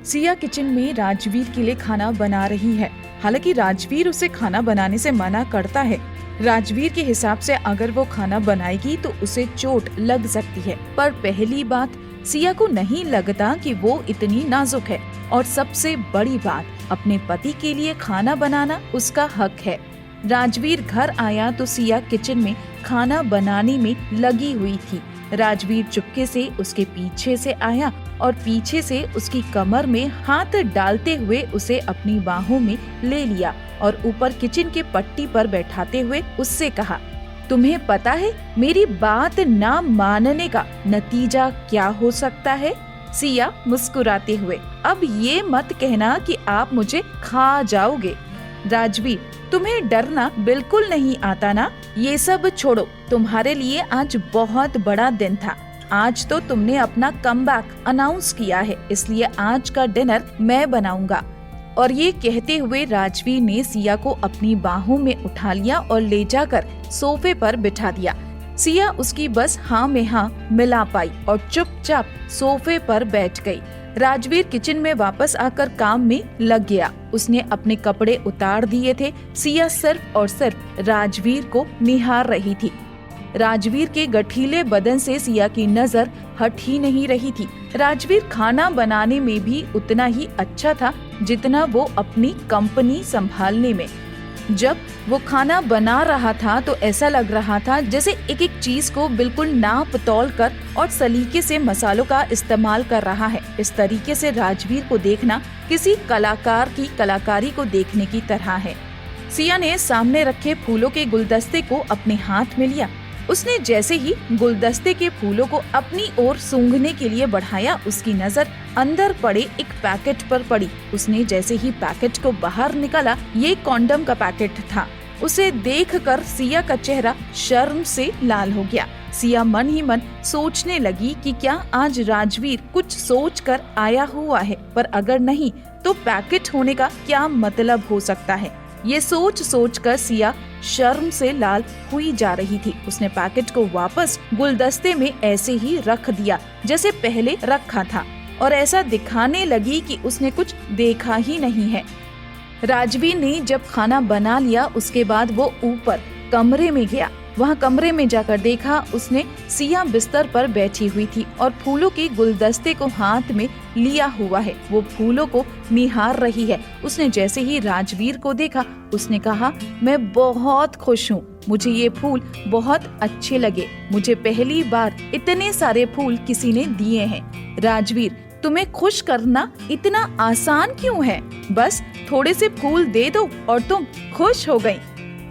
सिया किचन में राजवीर के लिए खाना बना रही है। हालांकि राजवीर उसे खाना बनाने से मना करता है। राजवीर के हिसाब से अगर वो खाना बनाएगी तो उसे चोट लग सकती है, पर पहली बात सिया को नहीं लगता कि वो इतनी नाजुक है, और सबसे बड़ी बात, अपने पति के लिए खाना बनाना उसका हक है। राजवीर घर आया तो सिया किचन में खाना बनाने में लगी हुई थी। राजवीर चुपके से उसके पीछे से आया और पीछे से उसकी कमर में हाथ डालते हुए उसे अपनी बाहों में ले लिया और ऊपर किचन के पट्टी पर बैठाते हुए उससे कहा, तुम्हें पता है मेरी बात ना मानने का नतीजा क्या हो सकता है? सिया मुस्कुराते हुए। अब ये मत कहना कि आप मुझे खा जाओगे। राजवीर, तुम्हें डरना बिल्कुल नहीं आता ना? ये सब छोड़ो, तुम्हारे लिए आज बहुत बड़ा दिन था। आज तो तुमने अपना कमबैक अनाउंस किया है, इसलिए आज का डिनर मैं बनाऊंगा। और ये कहते हुए राजवीर ने सिया को अपनी बाहों में उठा लिया और ले जाकर सोफे पर बिठा दिया। सिया उसकी बस हाँ में हाँ मिला पाई और चुपचाप सोफे पर बैठ गई। राजवीर किचन में वापस आकर काम में लग गया। उसने अपने कपड़े उतार दिए थे। सिया सिर्फ और सिर्फ राजवीर को निहार रही थी। राजवीर के गठीले बदन से सिया की नजर हट ही नहीं रही थी। राजवीर खाना बनाने में भी उतना ही अच्छा था जितना वो अपनी कंपनी संभालने में। जब वो खाना बना रहा था तो ऐसा लग रहा था जैसे एक एक चीज को बिल्कुल नाप तौल कर और सलीके से मसालों का इस्तेमाल कर रहा है। इस तरीके से राजवीर को देखना किसी कलाकार की कलाकारी को देखने की तरह है। सिया ने सामने रखे फूलों के गुलदस्ते को अपने हाथ में लिया। उसने जैसे ही गुलदस्ते के फूलों को अपनी ओर सूंघने के लिए बढ़ाया, उसकी नजर अंदर पड़े एक पैकेट पर पड़ी। उसने जैसे ही पैकेट को बाहर निकाला, ये कॉन्डम का पैकेट था। उसे देखकर सिया का चेहरा शर्म से लाल हो गया। सिया मन ही मन सोचने लगी कि क्या आज राजवीर कुछ सोच कर आया हुआ है, पर अगर नहीं तो पैकेट होने का क्या मतलब हो सकता है। ये सोच कर सिया शर्म से लाल हुई जा रही थी। उसने पैकेट को वापस गुलदस्ते में ऐसे ही रख दिया जैसे पहले रखा था और ऐसा दिखाने लगी कि उसने कुछ देखा ही नहीं है। राजवीर ने जब खाना बना लिया उसके बाद वो ऊपर कमरे में गया। वहाँ कमरे में जाकर देखा उसने सिया बिस्तर पर बैठी हुई थी और फूलों के गुलदस्ते को हाथ में लिया हुआ है। वो फूलों को निहार रही है। उसने जैसे ही राजवीर को देखा उसने कहा, मैं बहुत खुश हूँ, मुझे ये फूल बहुत अच्छे लगे। मुझे पहली बार इतने सारे फूल किसी ने दिए हैं। राजवीर, तुम्हें खुश करना इतना आसान क्यों है? बस थोड़े से फूल दे दो और तुम खुश हो गई।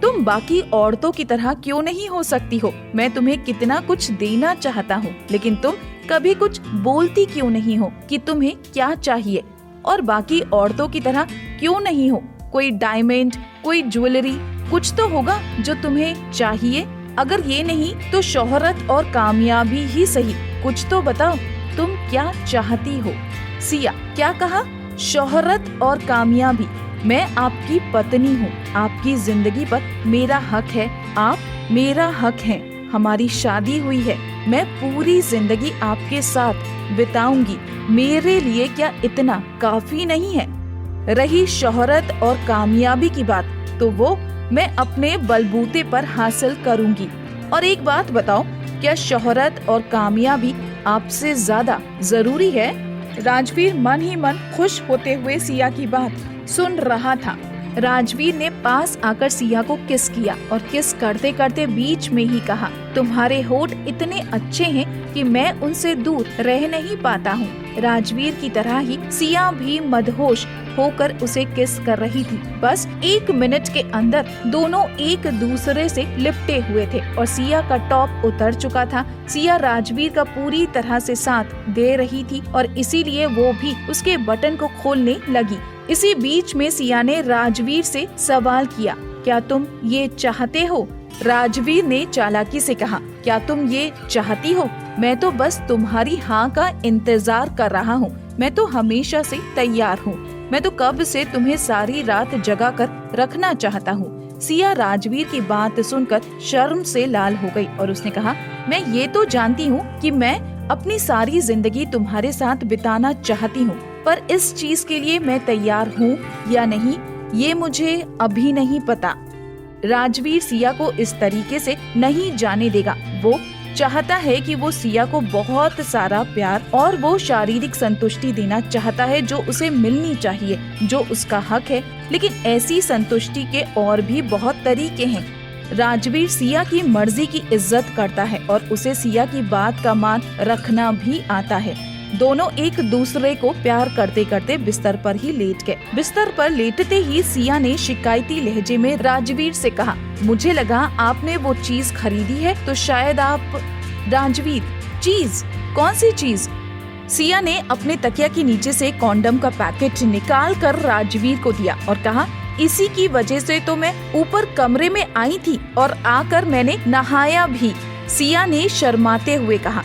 तुम बाकी औरतों की तरह क्यों नहीं हो सकती हो? मैं तुम्हें कितना कुछ देना चाहता हूँ, लेकिन तुम कभी कुछ बोलती क्यों नहीं हो कि तुम्हें क्या चाहिए? और बाकी औरतों की तरह क्यों नहीं हो? कोई डायमंड, कोई ज्वेलरी, कुछ तो होगा जो तुम्हें चाहिए। अगर ये नहीं तो शोहरत और कामयाबी ही सही, कुछ तो बताओ, तुम क्या चाहती हो? सिया, क्या कहा? शोहरत और कामयाबी? मैं आपकी पत्नी हूँ, आपकी जिंदगी पर मेरा हक है, आप मेरा हक हैं। हमारी शादी हुई है, मैं पूरी जिंदगी आपके साथ बिताऊंगी। मेरे लिए क्या इतना काफी नहीं है? रही शोहरत और कामयाबी की बात, तो वो मैं अपने बलबूते पर हासिल करूंगी। और एक बात बताओ, क्या शोहरत और कामयाबी आपसे ज्यादा जरूरी है? राजवीर मन ही मन खुश होते हुए सिया की बात सुन रहा था। राजवीर ने पास आकर सिया को किस किया और किस करते करते बीच में ही कहा, तुम्हारे होठ इतने अच्छे हैं कि मैं उनसे दूर रह नहीं पाता हूँ। राजवीर की तरह ही सिया भी मदहोश होकर उसे किस कर रही थी। बस 1 मिनट के अंदर दोनों एक दूसरे से लिपटे हुए थे और सिया का टॉप उतर चुका था। सिया राजवीर का पूरी तरह से साथ दे रही थी और इसीलिए वो भी उसके बटन को खोलने लगी। इसी बीच में सिया ने राजवीर से सवाल किया, क्या तुम ये चाहते हो? राजवीर ने चालाकी से कहा, क्या तुम ये चाहती हो? मैं तो बस तुम्हारी हाँ का इंतजार कर रहा हूँ। मैं तो हमेशा से तैयार हूँ। मैं तो कब से तुम्हें सारी रात जगा कर रखना चाहता हूँ। सिया राजवीर की बात सुनकर शर्म से लाल हो गई और उसने कहा, मैं ये तो जानती हूँ कि मैं अपनी सारी जिंदगी तुम्हारे साथ बिताना चाहती हूँ, पर इस चीज के लिए मैं तैयार हूँ या नहीं ये मुझे अभी नहीं पता। राजवीर सिया को इस तरीके से नहीं जाने देगा। वो चाहता है कि वो सिया को बहुत सारा प्यार और वो शारीरिक संतुष्टि देना चाहता है जो उसे मिलनी चाहिए, जो उसका हक है। लेकिन ऐसी संतुष्टि के और भी बहुत तरीके हैं। राजवीर सिया की मर्जी की इज्जत करता है और उसे सिया की बात का मान रखना भी आता है। दोनों एक दूसरे को प्यार करते करते बिस्तर पर ही लेट गए। बिस्तर पर लेटते ही सिया ने शिकायती लहजे में राजवीर से कहा, मुझे लगा आपने वो चीज खरीदी है तो शायद आप। राजवीर, चीज? कौन सी चीज? सिया ने अपने तकिया के नीचे से कॉन्डम का पैकेट निकाल कर राजवीर को दिया और कहा, इसी की वजह से तो मैं ऊपर कमरे में आई थी और आकर मैंने नहाया भी। सिया ने शर्माते हुए कहा।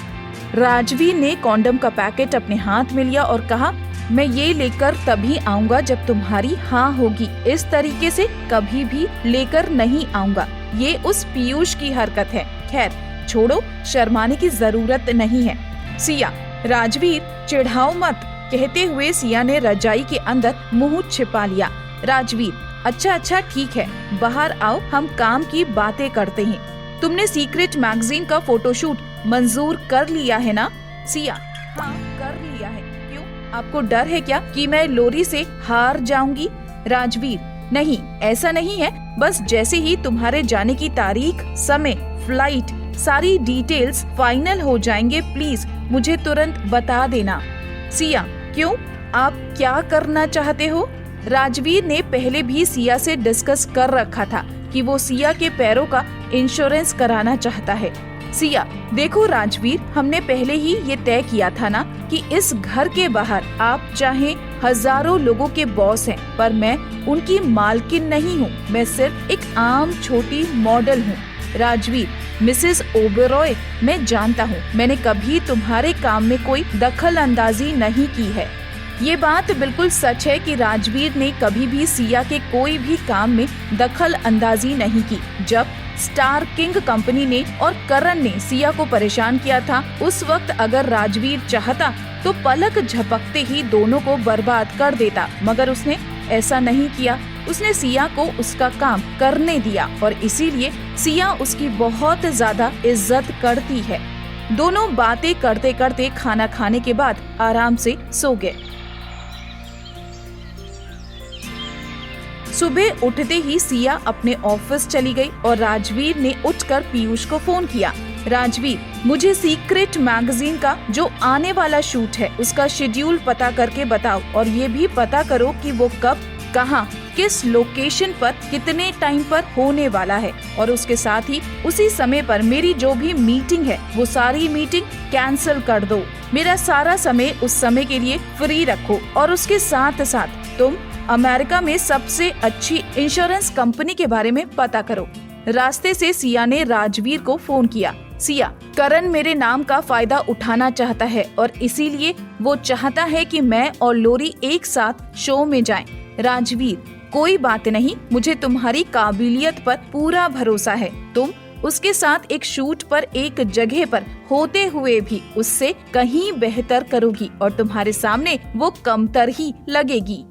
राजवीर ने कॉन्डम का पैकेट अपने हाथ में लिया और कहा, मैं ये लेकर तभी आऊंगा जब तुम्हारी हाँ होगी, इस तरीके से कभी भी लेकर नहीं आऊंगा। ये उस पीयूष की हरकत है। खैर छोड़ो, शर्माने की जरूरत नहीं है। सिया, राजवीर चिढ़ाओ मत, कहते हुए सिया ने रजाई के अंदर मुंह छिपा लिया। राजवीर, अच्छा ठीक है, बाहर आओ, हम काम की बातें करते हैं। तुमने सीक्रेट मैगजीन का फोटोशूट मंजूर कर लिया है ना? सिया, हाँ कर लिया है। क्यों, आपको डर है क्या कि मैं लोरी से हार जाऊंगी? राजवीर, नहीं ऐसा नहीं है, बस जैसे ही तुम्हारे जाने की तारीख, समय, फ्लाइट, सारी डिटेल्स फाइनल हो जाएंगे, प्लीज मुझे तुरंत बता देना। सिया, क्यों, आप क्या करना चाहते हो? राजवीर ने पहले भी सिया से डिस्कस कर रखा था कि वो सिया के पैरों का इंश्योरेंस कराना चाहता है। सिया, देखो राजवीर, हमने पहले ही ये तय किया था ना कि इस घर के बाहर आप चाहे हजारों लोगों के बॉस हैं, पर मैं उनकी मालकिन नहीं हूँ। मैं सिर्फ एक आम छोटी मॉडल हूँ। राजवीर, मिसेस ओबेरॉय, मैं जानता हूँ, मैंने कभी तुम्हारे काम में कोई दखल अंदाजी नहीं की है। ये बात बिल्कुल सच है कि राजवीर ने कभी भी सिया के कोई भी काम में दखल अंदाजी नहीं की। जब स्टार किंग कंपनी ने और करण ने सिया को परेशान किया था, उस वक्त अगर राजवीर चाहता तो पलक झपकते ही दोनों को बर्बाद कर देता, मगर उसने ऐसा नहीं किया। उसने सिया को उसका काम करने दिया और इसीलिए सिया उसकी बहुत ज्यादा इज्जत करती है। दोनों बातें करते करते खाना खाने के बाद आराम से सो गए। सुबह उठते ही सिया अपने ऑफिस चली गई और राजवीर ने उठकर पीयूष को फोन किया। राजवीर, मुझे सीक्रेट मैगजीन का जो आने वाला शूट है उसका शेड्यूल पता करके बताओ और ये भी पता करो कि वो कब, कहाँ, किस लोकेशन पर, कितने टाइम पर होने वाला है। और उसके साथ ही उसी समय पर मेरी जो भी मीटिंग है वो सारी मीटिंग कैंसिल कर दो। मेरा सारा समय उस समय के लिए फ्री रखो और उसके साथ साथ तुम अमेरिका में सबसे अच्छी इंश्योरेंस कंपनी के बारे में पता करो। रास्ते से सिया ने राजवीर को फोन किया। सिया, करण मेरे नाम का फायदा उठाना चाहता है और इसीलिए वो चाहता है कि मैं और लोरी एक साथ शो में जाएं। राजवीर, कोई बात नहीं, मुझे तुम्हारी काबिलियत पर पूरा भरोसा है। तुम उसके साथ एक शूट पर एक जगह पर होते हुए भी उससे कहीं बेहतर करोगी और तुम्हारे सामने वो कमतर ही लगेगी।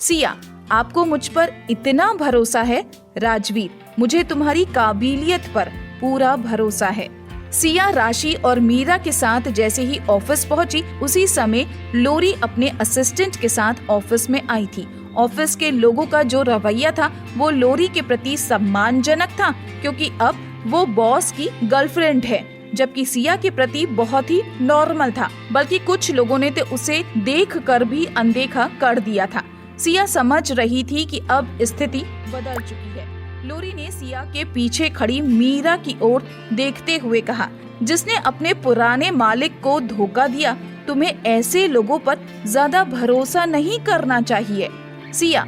सिया, आपको मुझ पर इतना भरोसा है? राजवीर, मुझे तुम्हारी काबिलियत पर पूरा भरोसा है। सिया राशि और मीरा के साथ जैसे ही ऑफिस पहुंची, उसी समय लोरी अपने असिस्टेंट के साथ ऑफिस में आई थी। ऑफिस के लोगों का जो रवैया था वो लोरी के प्रति सम्मानजनक था, क्योंकि अब वो बॉस की गर्लफ्रेंड है, जबकि सिया के प्रति बहुत ही नॉर्मल था। बल्कि कुछ लोगों ने तो उसे देखकर भी अनदेखा कर दिया था। सिया समझ रही थी कि अब स्थिति बदल चुकी है। लोरी ने सिया के पीछे खड़ी मीरा की ओर देखते हुए कहा, जिसने अपने पुराने मालिक को धोखा दिया, तुम्हें ऐसे लोगों पर ज्यादा भरोसा नहीं करना चाहिए। सिया,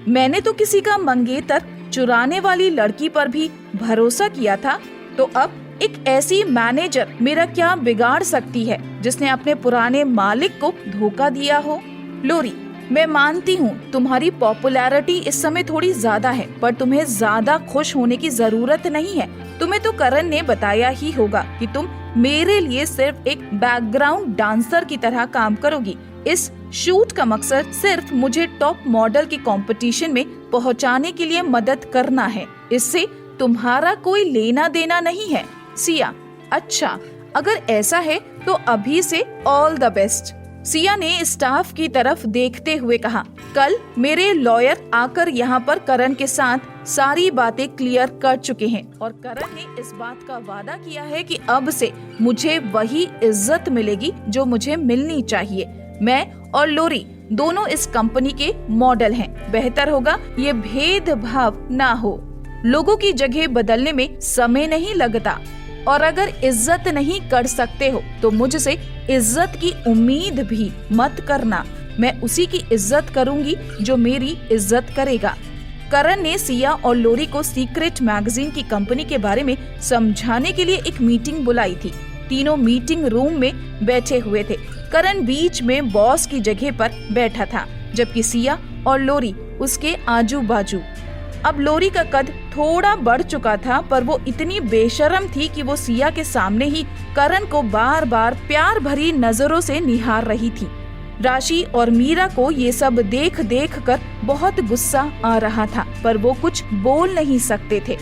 मैंने तो किसी का मंगेतर चुराने वाली लड़की पर भी भरोसा किया था, तो अब एक ऐसी मैनेजर मेरा क्या बिगाड़ सकती है जिसने अपने पुराने मालिक को धोखा दिया हो। लोरी, मैं मानती हूँ तुम्हारी पॉपुलैरिटी इस समय थोड़ी ज्यादा है, पर तुम्हें ज्यादा खुश होने की जरूरत नहीं है। तुम्हें तो करण ने बताया ही होगा कि तुम मेरे लिए सिर्फ एक बैकग्राउंड डांसर की तरह काम करोगी। इस शूट का मकसद सिर्फ मुझे टॉप मॉडल के कंपटीशन में पहुंचाने के लिए मदद करना है। इससे तुम्हारा कोई लेना देना नहीं है। सिया, अच्छा, अगर ऐसा है तो अभी से ऑल द बेस्ट। सिया ने स्टाफ की तरफ देखते हुए कहा, कल मेरे लॉयर आकर यहाँ पर करण के साथ सारी बातें क्लियर कर चुके हैं और करण ने इस बात का वादा किया है कि अब से मुझे वही इज्जत मिलेगी जो मुझे मिलनी चाहिए। मैं और लोरी दोनों इस कंपनी के मॉडल हैं। बेहतर होगा ये भेदभाव ना हो। लोगों की जगह बदलने में समय नहीं लगता। और अगर इज्जत नहीं कर सकते हो तो मुझसे इज्जत की उम्मीद भी मत करना। मैं उसी की इज्जत करूंगी जो मेरी इज्जत करेगा। करण ने सिया और लोरी को सीक्रेट मैगजीन की कंपनी के बारे में समझाने के लिए एक मीटिंग बुलाई थी। तीनों मीटिंग रूम में बैठे हुए थे। करण बीच में बॉस की जगह पर बैठा था, जबकि सिया और लोरी उसके आजू बाजू। अब लोरी का कद थोड़ा बढ़ चुका था, पर वो इतनी बेशर्म थी कि वो सिया के सामने ही करण को बार बार प्यार भरी नजरों से निहार रही थी। राशि और मीरा को ये सब देख देख कर बहुत गुस्सा आ रहा था, पर वो कुछ बोल नहीं सकते थे।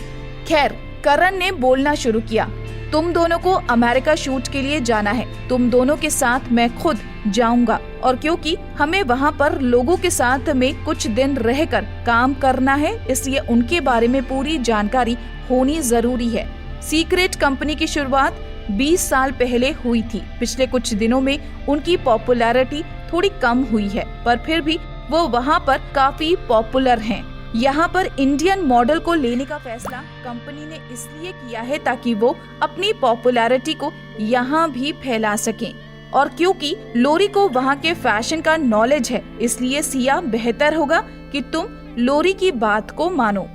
खैर, करण ने बोलना शुरू किया। तुम दोनों को अमेरिका शूट के लिए जाना है। तुम दोनों के साथ मैं खुद जाऊंगा, और क्योंकि हमें वहाँ पर लोगों के साथ में कुछ दिन रहकर काम करना है, इसलिए उनके बारे में पूरी जानकारी होनी जरूरी है। सीक्रेट कंपनी की शुरुआत 20 साल पहले हुई थी। पिछले कुछ दिनों में उनकी पॉपुलैरिटी थोड़ी कम हुई है, पर फिर भी वो वहाँ पर काफी पॉपुलर हैं। यहाँ पर इंडियन मॉडल को लेने का फैसला कंपनी ने इसलिए किया है ताकि वो अपनी पॉपुलैरिटी को यहाँ भी फैला सकें, और क्योंकि लोरी को वहाँ के फैशन का नॉलेज है, इसलिए सिया बेहतर होगा कि तुम लोरी की बात को मानो।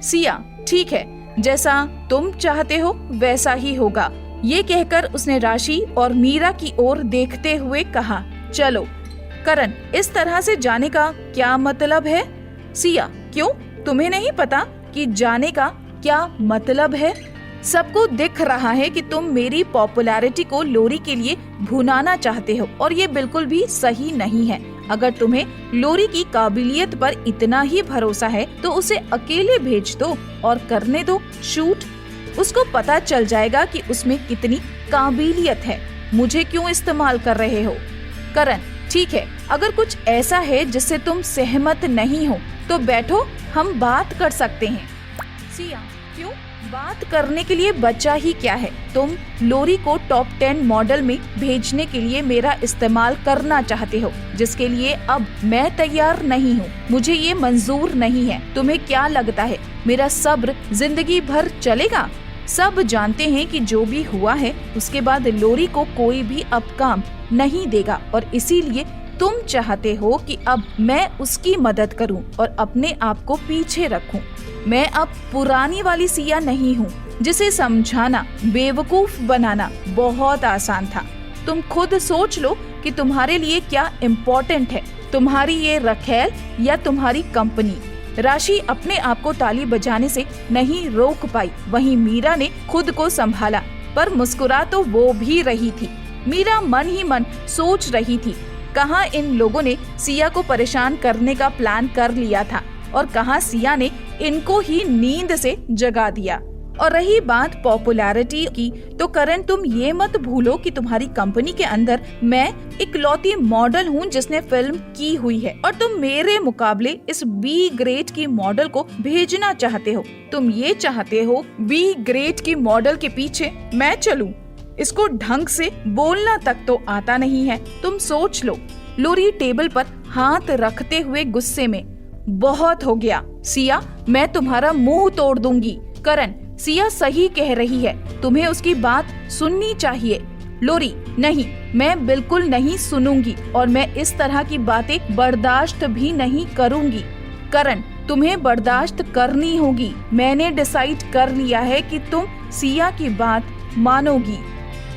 सिया, ठीक है, जैसा तुम चाहते हो वैसा ही होगा। ये कहकर उसने राशि और मीरा की ओर देखते हुए कहा, चलो। करण, इस तरह से जाने का क्या मतलब है? सिया, क्यों, तुम्हें नहीं पता कि जाने का क्या मतलब है? सबको दिख रहा है कि तुम मेरी पॉपुलैरिटी को लोरी के लिए भुनाना चाहते हो, और ये बिल्कुल भी सही नहीं है। अगर तुम्हें लोरी की काबिलियत पर इतना ही भरोसा है तो उसे अकेले भेज दो और करने दो शूट। उसको पता चल जाएगा कि उसमें कितनी काबिलियत है। मुझे क्यों इस्तेमाल कर रहे हो? करण, ठीक है, अगर कुछ ऐसा है जिससे तुम सहमत नहीं हो तो बैठो, हम बात कर सकते हैं। सिया, क्यों? बात करने के लिए बचा ही क्या है? तुम लोरी को टॉप 10 मॉडल में भेजने के लिए मेरा इस्तेमाल करना चाहते हो, जिसके लिए अब मैं तैयार नहीं हूँ। मुझे ये मंजूर नहीं है। तुम्हें क्या लगता है मेरा सब्र जिंदगी भर चलेगा? सब जानते हैं कि जो भी हुआ है उसके बाद लोरी को कोई भी अब काम नहीं देगा, और इसीलिए तुम चाहते हो कि अब मैं उसकी मदद करूं और अपने आप को पीछे रखूं। मैं अब पुरानी वाली सिया नहीं हूं, जिसे समझाना, बेवकूफ बनाना बहुत आसान था। तुम खुद सोच लो कि तुम्हारे लिए क्या इम्पोर्टेंट है, तुम्हारी ये रखेल या तुम्हारी कंपनी। राशि अपने आप को ताली बजाने से नहीं रोक पाई। वहीं मीरा ने खुद को संभाला, पर मुस्कुरा तो वो भी रही थी। मीरा मन ही मन सोच रही थी, कहाँ इन लोगों ने सिया को परेशान करने का प्लान कर लिया था और कहाँ सिया ने इनको ही नींद से जगा दिया। और रही बात पॉपुलैरिटी की, तो करण, तुम ये मत भूलो कि तुम्हारी कंपनी के अंदर मैं इकलौती मॉडल हूँ जिसने फिल्म की हुई है, और तुम मेरे मुकाबले इस बी ग्रेड की मॉडल को भेजना चाहते हो। तुम ये चाहते हो बी ग्रेड की मॉडल के पीछे मैं चलूं? इसको ढंग से बोलना तक तो आता नहीं है। तुम सोच लो। लोरी टेबल पर हाथ रखते हुए गुस्से में, बहुत हो गया सिया, मैं तुम्हारा मुंह तोड़ दूंगी। करण, सिया सही कह रही है, तुम्हें उसकी बात सुननी चाहिए। लोरी, नहीं, मैं बिल्कुल नहीं सुनूंगी, और मैं इस तरह की बातें बर्दाश्त भी नहीं करूंगी। करण, तुम्हें बर्दाश्त करनी होगी। मैंने डिसाइड कर लिया है कि तुम सिया की बात मानोगी।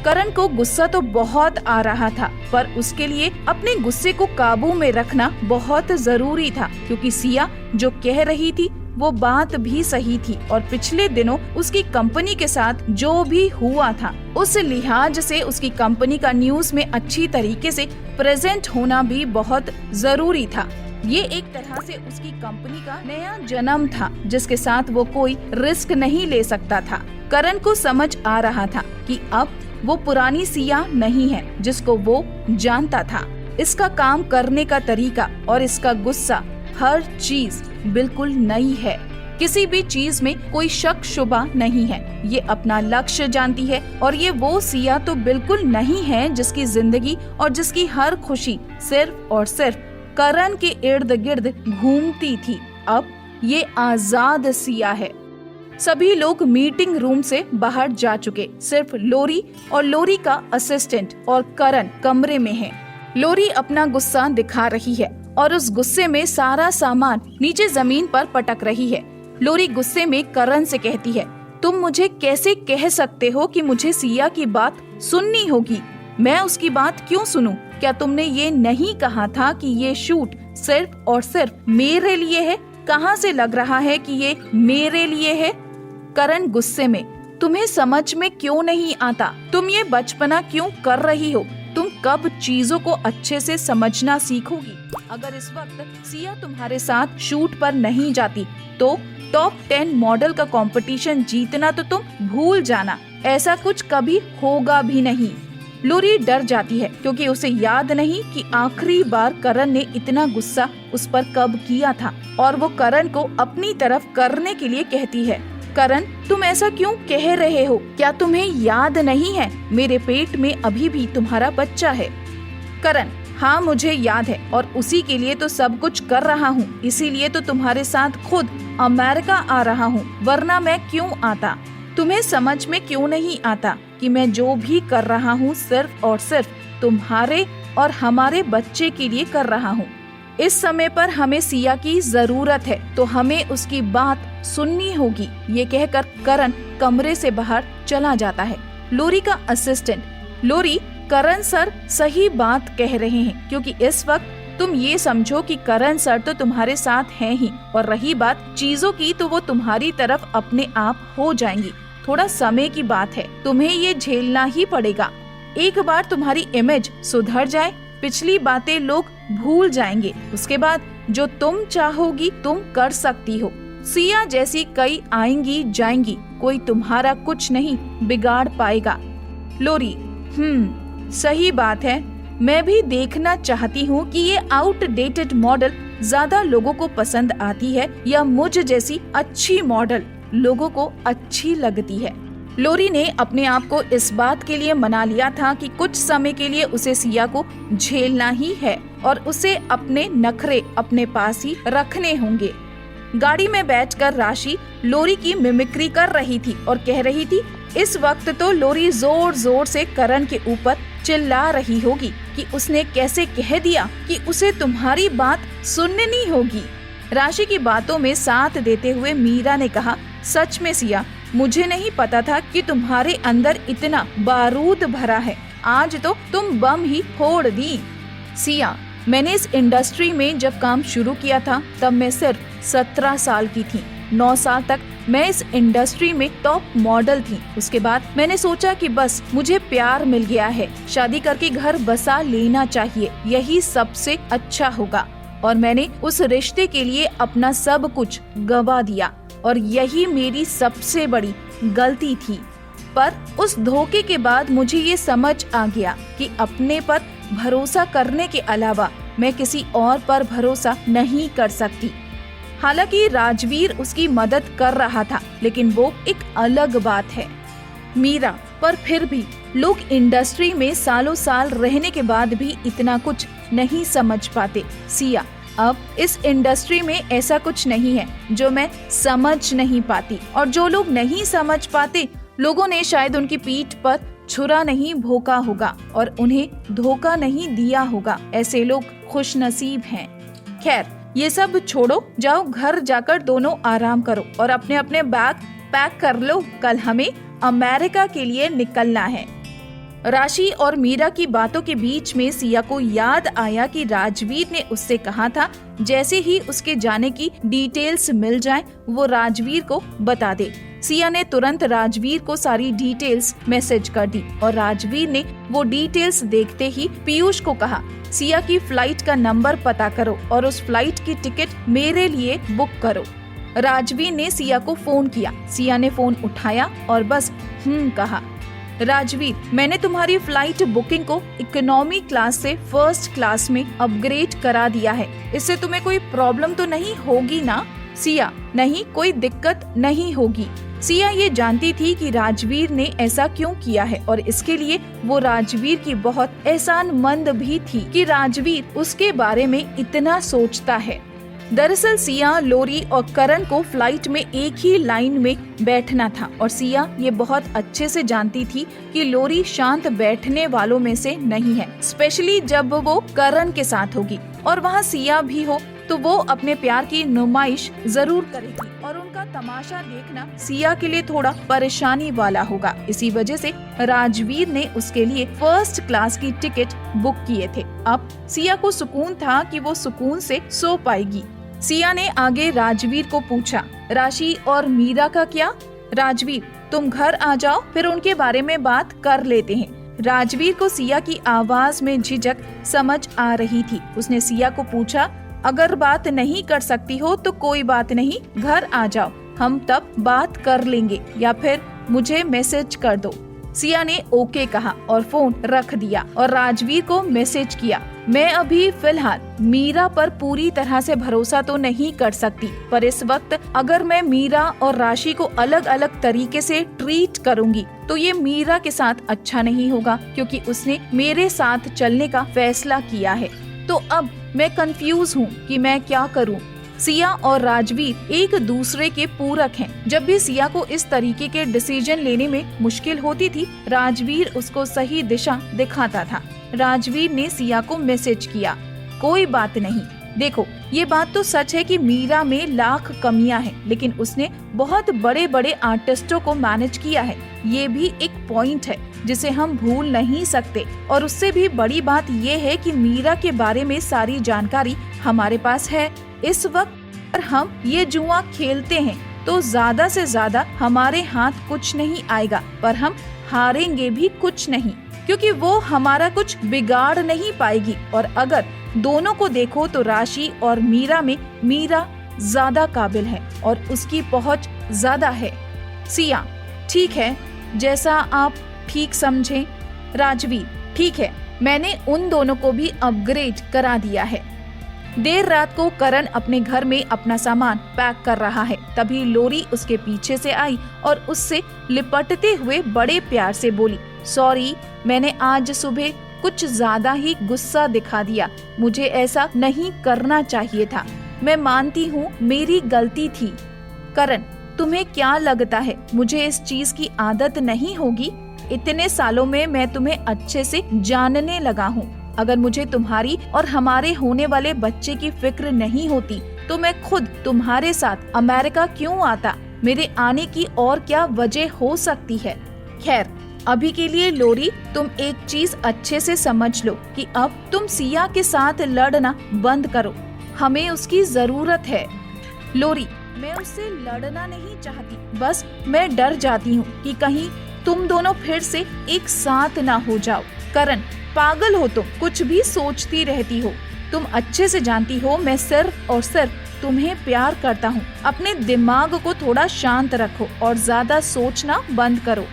करण को गुस्सा तो बहुत आ रहा था, पर उसके लिए अपने गुस्से को काबू में रखना बहुत जरूरी था, क्योंकि सिया जो कह रही थी वो बात भी सही थी, और पिछले दिनों उसकी कंपनी के साथ जो भी हुआ था उस लिहाज से उसकी कंपनी का न्यूज़ में अच्छी तरीके से प्रेजेंट होना भी बहुत जरूरी था। ये एक तरह से उसकी कंपनी का नया जन्म था, जिसके साथ वो कोई रिस्क नहीं ले सकता था। करण को समझ आ रहा था कि अब वो पुरानी सिया नहीं है जिसको वो जानता था। इसका काम करने का तरीका और इसका गुस्सा, हर चीज बिल्कुल नई है। किसी भी चीज में कोई शक शुबा नहीं है। ये अपना लक्ष्य जानती है, और ये वो सिया तो बिल्कुल नहीं है जिसकी जिंदगी और जिसकी हर खुशी सिर्फ और सिर्फ करण के इर्द गिर्द घूमती थी। अब ये आजाद सिया है। सभी लोग मीटिंग रूम से बाहर जा चुके, सिर्फ लोरी और लोरी का असिस्टेंट और करण कमरे में है। लोरी अपना गुस्सा दिखा रही है और उस गुस्से में सारा सामान नीचे जमीन पर पटक रही है। लोरी गुस्से में करण से कहती है, तुम मुझे कैसे कह सकते हो कि मुझे सिया की बात सुननी होगी? मैं उसकी बात क्यों सुनूं? क्या तुमने ये नहीं कहा था कि ये शूट सिर्फ और सिर्फ मेरे लिए है? कहाँ से लग रहा है कि ये मेरे लिए है? करण गुस्से में, तुम्हें समझ में क्यों नहीं आता? तुम ये बचपना क्यों कर रही हो? तुम कब चीजों को अच्छे से समझना सीखोगी? अगर इस वक्त सिया तुम्हारे साथ शूट पर नहीं जाती तो टॉप 10 मॉडल का कंपटीशन जीतना तो तुम भूल जाना। ऐसा कुछ कभी होगा भी नहीं। लोरी डर जाती है क्योंकि उसे याद नहीं कि आखिरी बार करण ने इतना गुस्सा उस पर कब किया था और वो करण को अपनी तरफ करने के लिए कहती है, करण तुम ऐसा क्यों कह रहे हो? क्या तुम्हें याद नहीं है मेरे पेट में अभी भी तुम्हारा बच्चा है? करण, हाँ मुझे याद है और उसी के लिए तो सब कुछ कर रहा हूँ, इसीलिए तो तुम्हारे साथ खुद अमेरिका आ रहा हूँ, वरना मैं क्यों आता? तुम्हें समझ में क्यों नहीं आता कि मैं जो भी कर रहा हूँ सिर्फ और सिर्फ तुम्हारे और हमारे बच्चे के लिए कर रहा हूँ। इस समय पर हमें सिया की जरूरत है तो हमें उसकी बात सुननी होगी। ये कहकर करण कमरे से बाहर चला जाता है। लोरी का असिस्टेंट, लोरी करण सर सही बात कह रहे हैं क्योंकि इस वक्त तुम ये समझो कि करण सर तो तुम्हारे साथ हैं ही और रही बात चीजों की तो वो तुम्हारी तरफ अपने आप हो जाएंगी। थोड़ा समय की बात है, तुम्हें ये झेलना ही पड़ेगा। एक बार तुम्हारी इमेज सुधर जाए, पिछली बातें लोग भूल जाएंगे, उसके बाद जो तुम चाहोगी तुम कर सकती हो। सिया जैसी कई आएंगी जाएंगी, कोई तुम्हारा कुछ नहीं बिगाड़ पाएगा। लोरी, सही बात है, मैं भी देखना चाहती हूँ कि ये आउटडेटेड मॉडल ज्यादा लोगों को पसंद आती है या मुझ जैसी अच्छी मॉडल लोगों को अच्छी लगती है। लोरी ने अपने आप को इस बात के लिए मना लिया था कि कुछ समय के लिए उसे सिया को झेलना ही है और उसे अपने नखरे अपने पास ही रखने होंगे। गाड़ी में बैठकर राशि लोरी की मिमिक्री कर रही थी और कह रही थी, इस वक्त तो लोरी जोर जोर से करण के ऊपर चिल्ला रही होगी कि उसने कैसे कह दिया कि उसे तुम्हारी बात सुननी होगी। राशि की बातों में साथ देते हुए मीरा ने कहा, सच में सिया, मुझे नहीं पता था कि तुम्हारे अंदर इतना बारूद भरा है। आज तो तुम बम ही फोड़ दी। सिया, मैंने इस इंडस्ट्री में जब काम शुरू किया था तब मैं सिर्फ 17 साल की थी। 9 साल तक मैं इस इंडस्ट्री में टॉप मॉडल थी। उसके बाद मैंने सोचा कि बस मुझे प्यार मिल गया है, शादी करके घर बसा लेना चाहिए, यही सबसे अच्छा होगा। और मैंने उस रिश्ते के लिए अपना सब कुछ गवा दिया और यही मेरी सबसे बड़ी गलती थी। पर उस धोखे के बाद मुझे ये समझ आ गया कि अपने पर भरोसा करने के अलावा मैं किसी और पर भरोसा नहीं कर सकती। हालांकि राजवीर उसकी मदद कर रहा था, लेकिन वो एक अलग बात है मीरा। पर फिर भी लोग इंडस्ट्री में सालों साल रहने के बाद भी इतना कुछ नहीं समझ पाते। सिया, अब इस इंडस्ट्री में ऐसा कुछ नहीं है जो मैं समझ नहीं पाती, और जो लोग नहीं समझ पाते लोगों ने शायद उनकी पीठ पर छुरा नहीं भोंका होगा और उन्हें धोखा नहीं दिया होगा। ऐसे लोग खुशनसीब हैं। खैर, ये सब छोड़ो, जाओ घर जाकर दोनों आराम करो और अपने अपने बैग पैक कर लो, कल हमें अमेरिका के लिए निकलना है। राशि और मीरा की बातों के बीच में सिया को याद आया कि राजवीर ने उससे कहा था जैसे ही उसके जाने की डिटेल्स मिल जाए वो राजवीर को बता दे। सिया ने तुरंत राजवीर को सारी डिटेल्स मैसेज कर दी और राजवीर ने वो डिटेल्स देखते ही पीयूष को कहा, सिया की फ्लाइट का नंबर पता करो और उस फ्लाइट की टिकट मेरे लिए बुक करो। राजवीर ने सिया को फोन किया। सिया ने फोन उठाया और बस कहा। राजवीर, मैंने तुम्हारी फ्लाइट बुकिंग को इकोनॉमी क्लास से फर्स्ट क्लास में अपग्रेड करा दिया है। इससे तुम्हें कोई प्रॉब्लम तो नहीं होगी ना? सिया, नहीं, कोई दिक्कत नहीं होगी। सिया ये जानती थी कि राजवीर ने ऐसा क्यों किया है और इसके लिए वो राजवीर की बहुत एहसानमंद भी थी कि राजवीर उसके बारे में इतना सोचता है। दरअसल सिया, लोरी और करण को फ्लाइट में एक ही लाइन में बैठना था और सिया ये बहुत अच्छे से जानती थी कि लोरी शांत बैठने वालों में से नहीं है, स्पेशली जब वो करण के साथ होगी और वहाँ सिया भी हो तो वो अपने प्यार की नुमाइश जरूर करेगी और उनका तमाशा देखना सिया के लिए थोड़ा परेशानी वाला होगा। इसी वजह से राजवीर ने उसके लिए फर्स्ट क्लास की टिकट बुक किए थे। अब सिया को सुकून था कि वो सुकून से सो पाएगी। सिया ने आगे राजवीर को पूछा, राशि और मीरा का क्या? राजवीर, तुम घर आ जाओ, फिर उनके बारे में बात कर लेते हैं। राजवीर को सिया की आवाज में झिझक समझ आ रही थी। उसने सिया को पूछा, अगर बात नहीं कर सकती हो तो कोई बात नहीं, घर आ जाओ, हम तब बात कर लेंगे या फिर मुझे मैसेज कर दो। सिया ने ओके कहा और फोन रख दिया और राजवीर को मैसेज किया, मैं अभी फिलहाल मीरा पर पूरी तरह से भरोसा तो नहीं कर सकती, पर इस वक्त अगर मैं मीरा और राशि को अलग अलग तरीके से ट्रीट करूंगी तो ये मीरा के साथ अच्छा नहीं होगा, क्योंकि उसने मेरे साथ चलने का फैसला किया है। तो अब मैं कंफ्यूज हूँ कि मैं क्या करूँ। सिया और राजवीर एक दूसरे के पूरक हैं। जब भी सिया को इस तरीके के डिसीजन लेने में मुश्किल होती थी, राजवीर उसको सही दिशा दिखाता था। राजवीर ने सिया को मैसेज किया, कोई बात नहीं, देखो ये बात तो सच है कि मीरा में लाख कमियां हैं, लेकिन उसने बहुत बड़े बड़े आर्टिस्टों को मैनेज किया है, ये भी एक पॉइंट है जिसे हम भूल नहीं सकते। और उससे भी बड़ी बात ये है कि मीरा के बारे में सारी जानकारी हमारे पास है। इस वक्त अगर हम ये जुआ खेलते हैं तो ज्यादा से ज्यादा हमारे हाथ कुछ नहीं आएगा, पर हम हारेंगे भी कुछ नहीं, क्योंकि वो हमारा कुछ बिगाड़ नहीं पाएगी। और अगर दोनों को देखो तो राशि और मीरा में मीरा ज्यादा काबिल है और उसकी पहुंच ज्यादा है। सिया, ठीक है, जैसा आप ठीक समझें। राजवीर, ठीक है, मैंने उन दोनों को भी अपग्रेड करा दिया है। देर रात को करण अपने घर में अपना सामान पैक कर रहा है, तभी लोरी उसके पीछे से आई और उससे लिपटते हुए बड़े प्यार से बोली, सॉरी, मैंने आज सुबह कुछ ज्यादा ही गुस्सा दिखा दिया, मुझे ऐसा नहीं करना चाहिए था, मैं मानती हूँ मेरी गलती थी। करण, तुम्हें क्या लगता है मुझे इस चीज की आदत नहीं होगी? इतने सालों में मैं तुम्हें अच्छे से जानने लगा हूँ। अगर मुझे तुम्हारी और हमारे होने वाले बच्चे की फिक्र नहीं होती तो मैं खुद तुम्हारे साथ अमेरिका क्यों आता? मेरे आने की और क्या वजह हो सकती है? खैर, अभी के लिए लोरी, तुम एक चीज अच्छे से समझ लो कि अब तुम सिया के साथ लड़ना बंद करो, हमें उसकी जरूरत है। लोरी, मैं उससे लड़ना नहीं चाहती, बस मैं डर जाती हूँ कि कहीं तुम दोनों फिर से एक साथ ना हो जाओ। करण, पागल हो तुम, कुछ भी सोचती रहती हो। तुम अच्छे से जानती हो मैं सिर्फ और सिर्फ तुम्हें प्यार करता हूँ। अपने दिमाग को थोड़ा शांत रखो और ज्यादा सोचना बंद करो।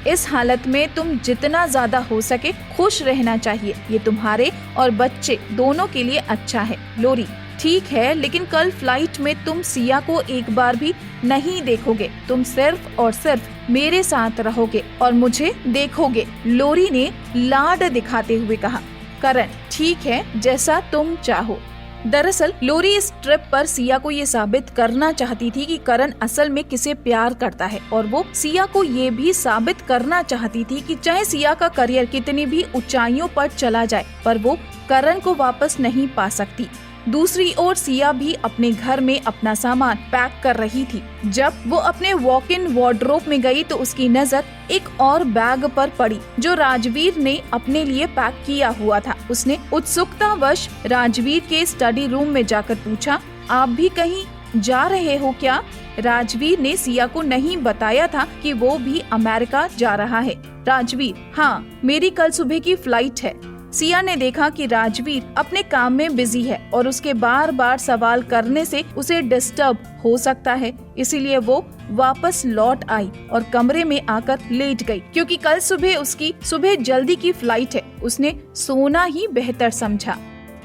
इस हालत में तुम जितना ज्यादा हो सके खुश रहना चाहिए, ये तुम्हारे और बच्चे दोनों के लिए अच्छा है। लोरी, ठीक है, लेकिन कल फ्लाइट में तुम सिया को एक बार भी नहीं देखोगे, तुम सिर्फ और सिर्फ मेरे साथ रहोगे और मुझे देखोगे, लोरी ने लाड दिखाते हुए कहा। करण, ठीक है, जैसा तुम चाहो। दरअसल लोरी इस ट्रिप पर सिया को ये साबित करना चाहती थी कि करण असल में किसे प्यार करता है, और वो सिया को ये भी साबित करना चाहती थी कि चाहे सिया का करियर कितनी भी ऊंचाइयों पर चला जाए, पर वो करण को वापस नहीं पा सकती। दूसरी ओर सिया भी अपने घर में अपना सामान पैक कर रही थी। जब वो अपने वॉक इन वार्डरोब में गई तो उसकी नजर एक और बैग पर पड़ी जो राजवीर ने अपने लिए पैक किया हुआ था। उसने उत्सुकतावश राजवीर के स्टडी रूम में जाकर पूछा, आप भी कहीं जा रहे हो क्या? राजवीर ने सिया को नहीं बताया था कि वो भी अमेरिका जा रहा है। राजवीर, हाँ, मेरी कल सुबह की फ्लाइट है। सिया ने देखा कि राजवीर अपने काम में बिजी है और उसके बार बार सवाल करने से उसे डिस्टर्ब हो सकता है, इसीलिए वो वापस लौट आई और कमरे में आकर लेट गई। क्योंकि कल सुबह उसकी सुबह जल्दी की फ्लाइट है, उसने सोना ही बेहतर समझा।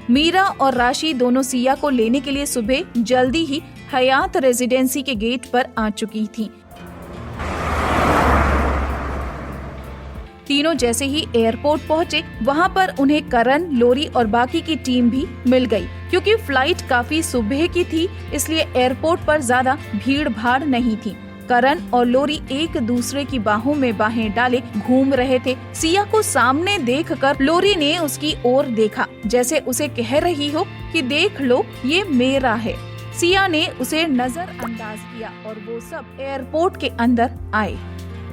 मीरा और राशि दोनों सिया को लेने के लिए सुबह जल्दी ही हयात रेजिडेंसी के गेट पर आ चुकी थी। तीनों जैसे ही एयरपोर्ट पहुंचे, वहां पर उन्हें करण, लोरी और बाकी की टीम भी मिल गई। क्योंकि फ्लाइट काफी सुबह की थी, इसलिए एयरपोर्ट पर ज्यादा भीड़ भाड़ नहीं थी। करण और लोरी एक दूसरे की बाहों में बाहें डाले घूम रहे थे। सिया को सामने देखकर लोरी ने उसकी ओर देखा, जैसे उसे कह रही हो कि देख लो, ये मेरा है। सिया ने उसे नजरअंदाज किया और वो सब एयरपोर्ट के अंदर आए।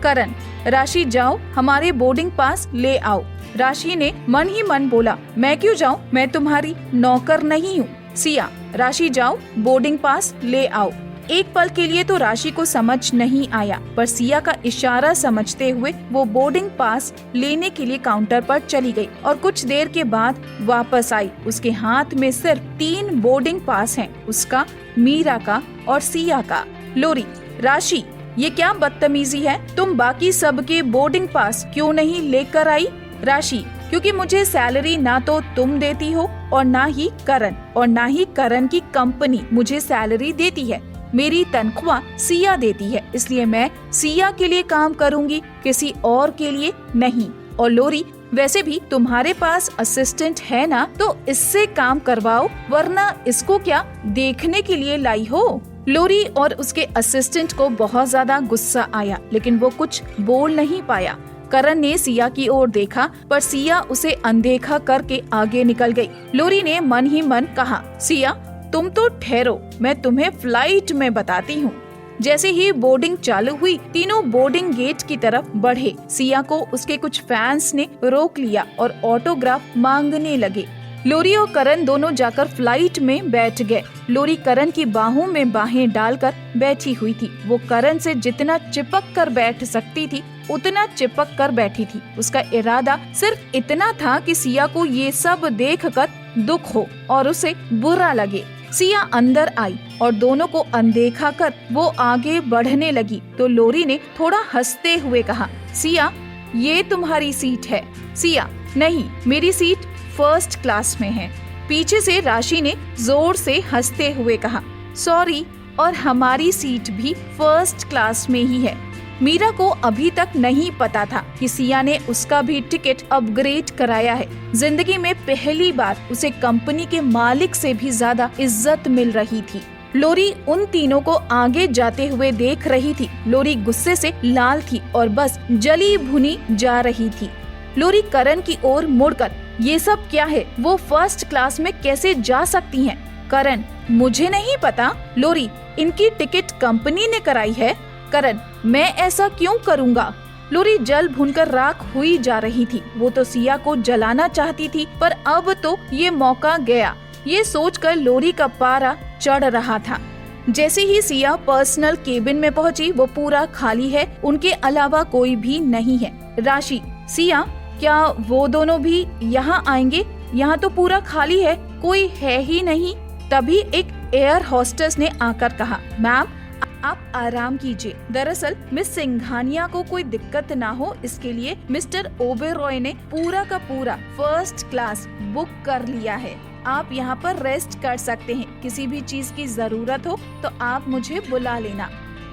करण, राशि जाओ हमारे बोर्डिंग पास ले आओ। राशि ने मन ही मन बोला, मैं क्यों जाऊं, मैं तुम्हारी नौकर नहीं हूँ। सिया, राशि जाओ बोर्डिंग पास ले आओ। एक पल के लिए तो राशि को समझ नहीं आया, पर सिया का इशारा समझते हुए वो बोर्डिंग पास लेने के लिए काउंटर पर चली गई और कुछ देर के बाद वापस आई। उसके हाथ में सिर्फ 3 बोर्डिंग पास हैं, उसका, मीरा का और सिया का। लोरी, राशि, ये क्या बदतमीजी है, तुम बाकी सबके बोर्डिंग पास क्यों नहीं लेकर आई? राशि, क्योंकि मुझे सैलरी ना तो तुम देती हो और ना ही करण की कंपनी मुझे सैलरी देती है। मेरी तनख्वाह सिया देती है, इसलिए मैं सिया के लिए काम करूंगी, किसी और के लिए नहीं। और लोरी, वैसे भी तुम्हारे पास असिस्टेंट है ना, तो इससे काम करवाओ, वरना इसको क्या देखने के लिए लाई हो? लोरी और उसके असिस्टेंट को बहुत ज्यादा गुस्सा आया, लेकिन वो कुछ बोल नहीं पाया। करण ने सिया की ओर देखा, पर सिया उसे अनदेखा करके आगे निकल गई। लोरी ने मन ही मन कहा, सिया तुम तो ठहरो, मैं तुम्हें फ्लाइट में बताती हूँ। जैसे ही बोर्डिंग चालू हुई, तीनों बोर्डिंग गेट की तरफ बढ़े। सिया को उसके कुछ फैंस ने रोक लिया और ऑटोग्राफ मांगने लगे। लोरी और करण दोनों जाकर फ्लाइट में बैठ गए। लोरी करण की बाहों में बाहें डालकर बैठी हुई थी। वो करण से जितना चिपक कर बैठ सकती थी, उतना चिपक कर बैठी थी। उसका इरादा सिर्फ इतना था कि सिया को ये सब देखकर दुख हो और उसे बुरा लगे। सिया अंदर आई और दोनों को अनदेखा कर वो आगे बढ़ने लगी, तो लोरी ने थोड़ा हंसते हुए कहा, सिया ये तुम्हारी सीट है। सिया, नहीं, मेरी सीट फर्स्ट क्लास में है। पीछे से राशि ने जोर से हंसते हुए कहा, सॉरी, और हमारी सीट भी फर्स्ट क्लास में ही है। मीरा को अभी तक नहीं पता था कि सिया ने उसका भी टिकट अपग्रेड कराया है। जिंदगी में पहली बार उसे कंपनी के मालिक से भी ज्यादा इज्जत मिल रही थी। लोरी उन तीनों को आगे जाते हुए देख रही थी। लोरी गुस्से से लाल थी और बस जली भुनी जा रही थी। लोरी करण की ओर मुड़कर, ये सब क्या है, वो फर्स्ट क्लास में कैसे जा सकती हैं? करण, मुझे नहीं पता। लोरी, इनकी टिकट कंपनी ने कराई है। करण, मैं ऐसा क्यों करूँगा? लोरी जल भुनकर राख हुई जा रही थी। वो तो सिया को जलाना चाहती थी, पर अब तो ये मौका गया। ये सोचकर लोरी का पारा चढ़ रहा था। जैसे ही सिया पर्सनल केबिन में पहुंची, वो पूरा खाली है, उनके अलावा कोई भी नहीं है। राशि, सिया, क्या वो दोनों भी यहाँ आएंगे? यहाँ तो पूरा खाली है, कोई है ही नहीं। तभी एक एयर होस्टेस ने आकर कहा, मैम आप आराम कीजिए। दरअसल मिस सिंघानिया को कोई दिक्कत ना हो, इसके लिए मिस्टर ओबेरॉय ने पूरा का पूरा फर्स्ट क्लास बुक कर लिया है। आप यहाँ पर रेस्ट कर सकते हैं। किसी भी चीज की जरूरत हो तो आप मुझे बुला लेना।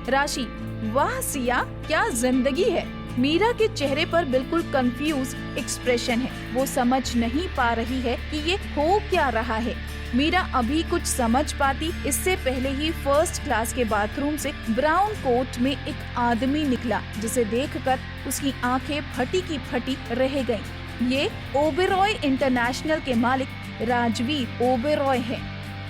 राशि, वाह सिया, क्या जिंदगी है। मीरा के चेहरे पर बिल्कुल कंफ्यूज एक्सप्रेशन है। वो समझ नहीं पा रही है कि ये हो क्या रहा है। मीरा अभी कुछ समझ पाती, इससे पहले ही फर्स्ट क्लास के बाथरूम से ब्राउन कोट में एक आदमी निकला, जिसे देखकर उसकी आंखें फटी की फटी रह गईं। ये ओबेरॉय इंटरनेशनल के मालिक राजवीर ओबेरॉय है।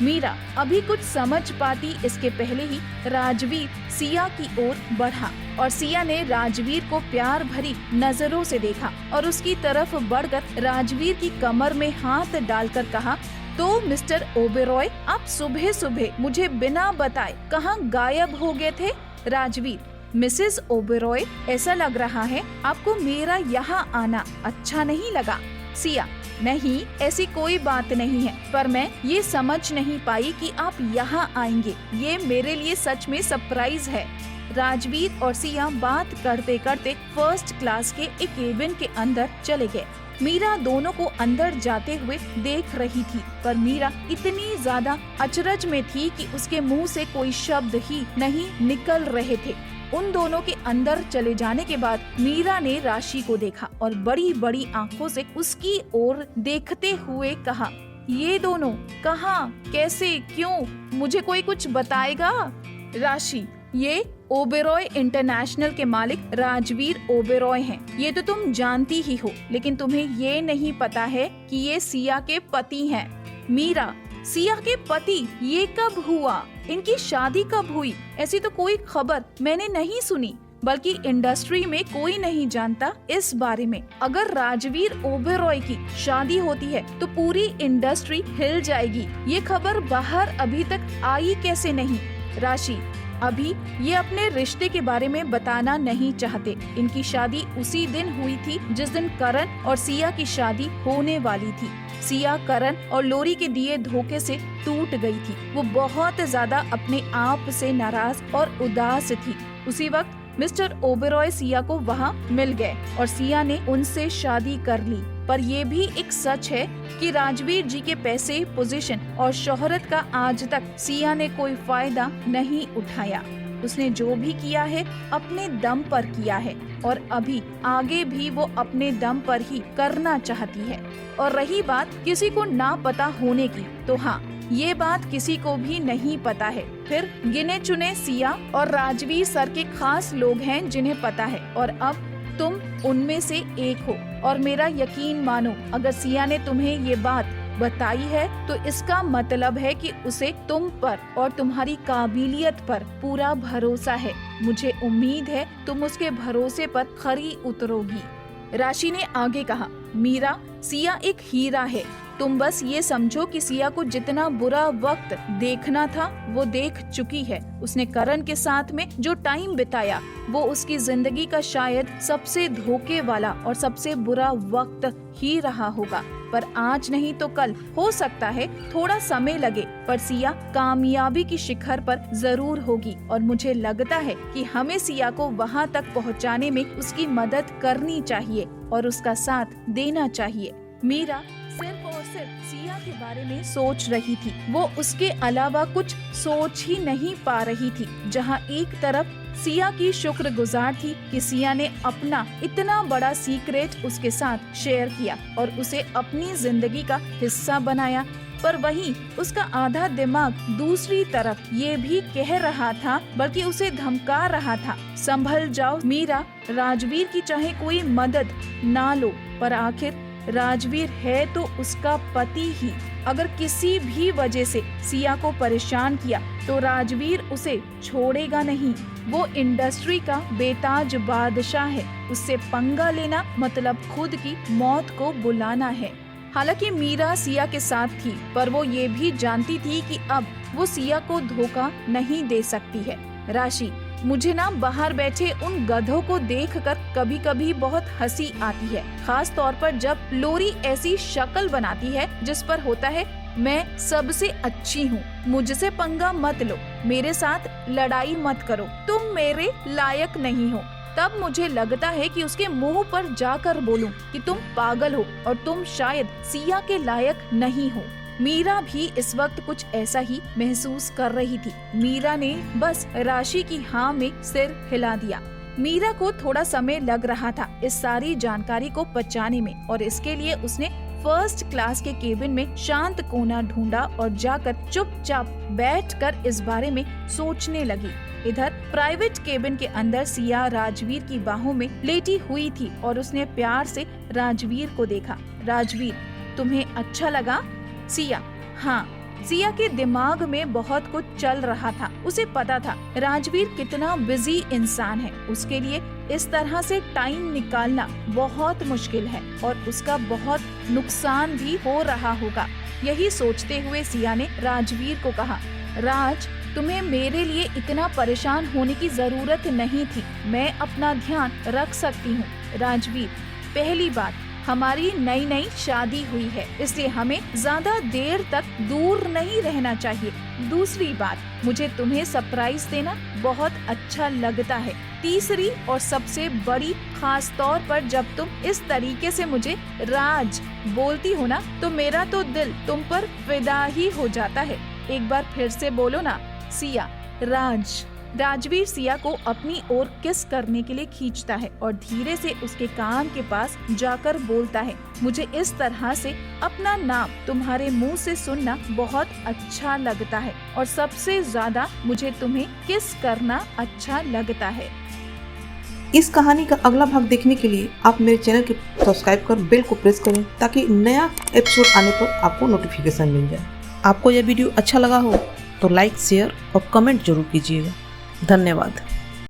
मीरा अभी कुछ समझ पाती, इसके पहले ही राजवीर सिया की ओर बढ़ा और सिया ने राजवीर को प्यार भरी नजरों से देखा और उसकी तरफ बढ़कर राजवीर की कमर में हाथ डालकर कहा, तो मिस्टर ओबेरॉय, आप सुबह सुबह मुझे बिना बताए कहाँ गायब हो गए थे? राजवीर, मिसेस ओबेरॉय, ऐसा लग रहा है आपको मेरा यहाँ आना अच्छा नहीं लगा। सिया, नहीं, ऐसी कोई बात नहीं है, पर मैं ये समझ नहीं पाई कि आप यहाँ आएंगे। ये मेरे लिए सच में सरप्राइज है। राजवीर और सिया बात करते करते फर्स्ट क्लास के एक केबिन के अंदर चले गए। मीरा दोनों को अंदर जाते हुए देख रही थी, पर मीरा इतनी ज्यादा अचरज में थी कि उसके मुंह से कोई शब्द ही नहीं निकल रहे थे। उन दोनों के अंदर चले जाने के बाद मीरा ने राशि को देखा और बड़ी बड़ी आंखों से उसकी ओर देखते हुए कहा, ये दोनों कहाँ, कैसे, क्यों? मुझे कोई कुछ बताएगा? राशि, ये ओबेरॉय इंटरनेशनल के मालिक राजवीर ओबेरॉय हैं। ये तो तुम जानती ही हो, लेकिन तुम्हें ये नहीं पता है कि ये सिया के पति हैं। मीरा, सिया के पति? ये कब हुआ? इनकी शादी कब हुई? ऐसी तो कोई खबर मैंने नहीं सुनी, बल्कि इंडस्ट्री में कोई नहीं जानता इस बारे में। अगर राजवीर ओबेरॉय की शादी होती है तो पूरी इंडस्ट्री हिल जाएगी। ये खबर बाहर अभी तक आई कैसे नहीं? राशि, अभी ये अपने रिश्ते के बारे में बताना नहीं चाहते। इनकी शादी उसी दिन हुई थी जिस दिन करण और सिया की शादी होने वाली थी। सिया करण और लोरी के दिए धोखे से टूट गई थी। वो बहुत ज्यादा अपने आप से नाराज और उदास थी। उसी वक्त मिस्टर ओबेरॉय सिया को वहाँ मिल गए और सिया ने उनसे शादी कर ली। पर ये भी एक सच है कि राजवीर जी के पैसे, पोजीशन और शोहरत का आज तक सिया ने कोई फायदा नहीं उठाया। उसने जो भी किया है अपने दम पर किया है और अभी आगे भी वो अपने दम पर ही करना चाहती है। और रही बात किसी को ना पता होने की, तो हाँ, ये बात किसी को भी नहीं पता है। फिर गिने चुने सिया और राजवीर सर के खास लोग हैं जिन्हें पता है, और अब तुम उनमें से एक हो। और मेरा यकीन मानो, अगर सिया ने तुम्हें ये बात बताई है तो इसका मतलब है कि उसे तुम पर और तुम्हारी काबिलियत पर पूरा भरोसा है। मुझे उम्मीद है तुम उसके भरोसे पर खरी उतरोगी। राशि ने आगे कहा, मीरा, सिया एक हीरा है। तुम बस ये समझो कि सिया को जितना बुरा वक्त देखना था वो देख चुकी है। उसने करण के साथ में जो टाइम बिताया वो उसकी जिंदगी का शायद सबसे धोखे वाला और सबसे बुरा वक्त ही रहा होगा। पर आज नहीं तो कल, हो सकता है थोड़ा समय लगे, पर सिया कामयाबी की शिखर पर जरूर होगी। और मुझे लगता है कि हमें सिया को वहाँ तक पहुँचाने में उसकी मदद करनी चाहिए और उसका साथ देना चाहिए। मीरा सिर्फ और सिर्फ सिया के बारे में सोच रही थी। वो उसके अलावा कुछ सोच ही नहीं पा रही थी। जहाँ एक तरफ सिया की शुक्रगुजार थी कि सिया ने अपना इतना बड़ा सीक्रेट उसके साथ शेयर किया और उसे अपनी जिंदगी का हिस्सा बनाया, पर वहीं उसका आधा दिमाग दूसरी तरफ ये भी कह रहा था, बल्कि उसे धमका रहा था, संभल जाओ मीरा, राजवीर की चाहे कोई मदद ना लो, पर आखिर राजवीर है तो उसका पति ही। अगर किसी भी वजह से सिया को परेशान किया तो राजवीर उसे छोड़ेगा नहीं। वो इंडस्ट्री का बेताज बादशाह है। उससे पंगा लेना मतलब खुद की मौत को बुलाना है। हालांकि मीरा सिया के साथ थी, पर वो ये भी जानती थी कि अब वो सिया को धोखा नहीं दे सकती है। राशि, मुझे ना बाहर बैठे उन गधों को देखकर कभी कभी बहुत हंसी आती है, खास तौर पर जब लोरी ऐसी शक्ल बनाती है जिस पर होता है मैं सबसे अच्छी हूँ, मुझसे पंगा मत लो, मेरे साथ लड़ाई मत करो, तुम मेरे लायक नहीं हो। तब मुझे लगता है कि उसके मुंह पर जाकर बोलूं कि तुम पागल हो और तुम शायद सिया के लायक नहीं हो। मीरा भी इस वक्त कुछ ऐसा ही महसूस कर रही थी। मीरा ने बस राशि की हाँ में सिर हिला दिया। मीरा को थोड़ा समय लग रहा था इस सारी जानकारी को पचाने में, और इसके लिए उसने फर्स्ट क्लास के केबिन में शांत कोना ढूंढा और जाकर चुपचाप बैठकर इस बारे में सोचने लगी। इधर प्राइवेट केबिन के अंदर सिया राजवीर की बाहों में लेटी हुई थी और उसने प्यार से राजवीर को देखा। राजवीर, तुम्हें अच्छा लगा? सिया, हाँ। सिया के दिमाग में बहुत कुछ चल रहा था। उसे पता था राजवीर कितना बिजी इंसान है, उसके लिए इस तरह से टाइम निकालना बहुत मुश्किल है और उसका बहुत नुकसान भी हो रहा होगा। यही सोचते हुए सिया ने राजवीर को कहा, राज, तुम्हें मेरे लिए इतना परेशान होने की जरूरत नहीं थी, मैं अपना ध्यान रख सकती हूँ। राजवीर, पहली बात, हमारी नई नई शादी हुई है, इसलिए हमें ज्यादा देर तक दूर नहीं रहना चाहिए। दूसरी बात, मुझे तुम्हें सरप्राइज देना बहुत अच्छा लगता है। तीसरी और सबसे बड़ी, खास तौर पर जब तुम इस तरीके से मुझे राज बोलती हो ना, तो मेरा तो दिल तुम पर फिदा ही हो जाता है। एक बार फिर से बोलो ना। सिया, राज। राजवीर सिया को अपनी ओर किस करने के लिए खींचता है और धीरे से उसके कान के पास जाकर बोलता है, मुझे इस तरह से अपना नाम तुम्हारे मुंह से सुनना बहुत अच्छा लगता है और सबसे ज्यादा मुझे तुम्हें किस करना अच्छा लगता है। इस कहानी का अगला भाग देखने के लिए आप मेरे चैनल के सब्सक्राइब कर बेल को प्रेस करें ताकि नया एपिसोड आने पर आपको नोटिफिकेशन मिल जाए। आपको यह वीडियो अच्छा लगा हो तो लाइक, शेयर और कमेंट जरूर कीजिएगा। धन्यवाद।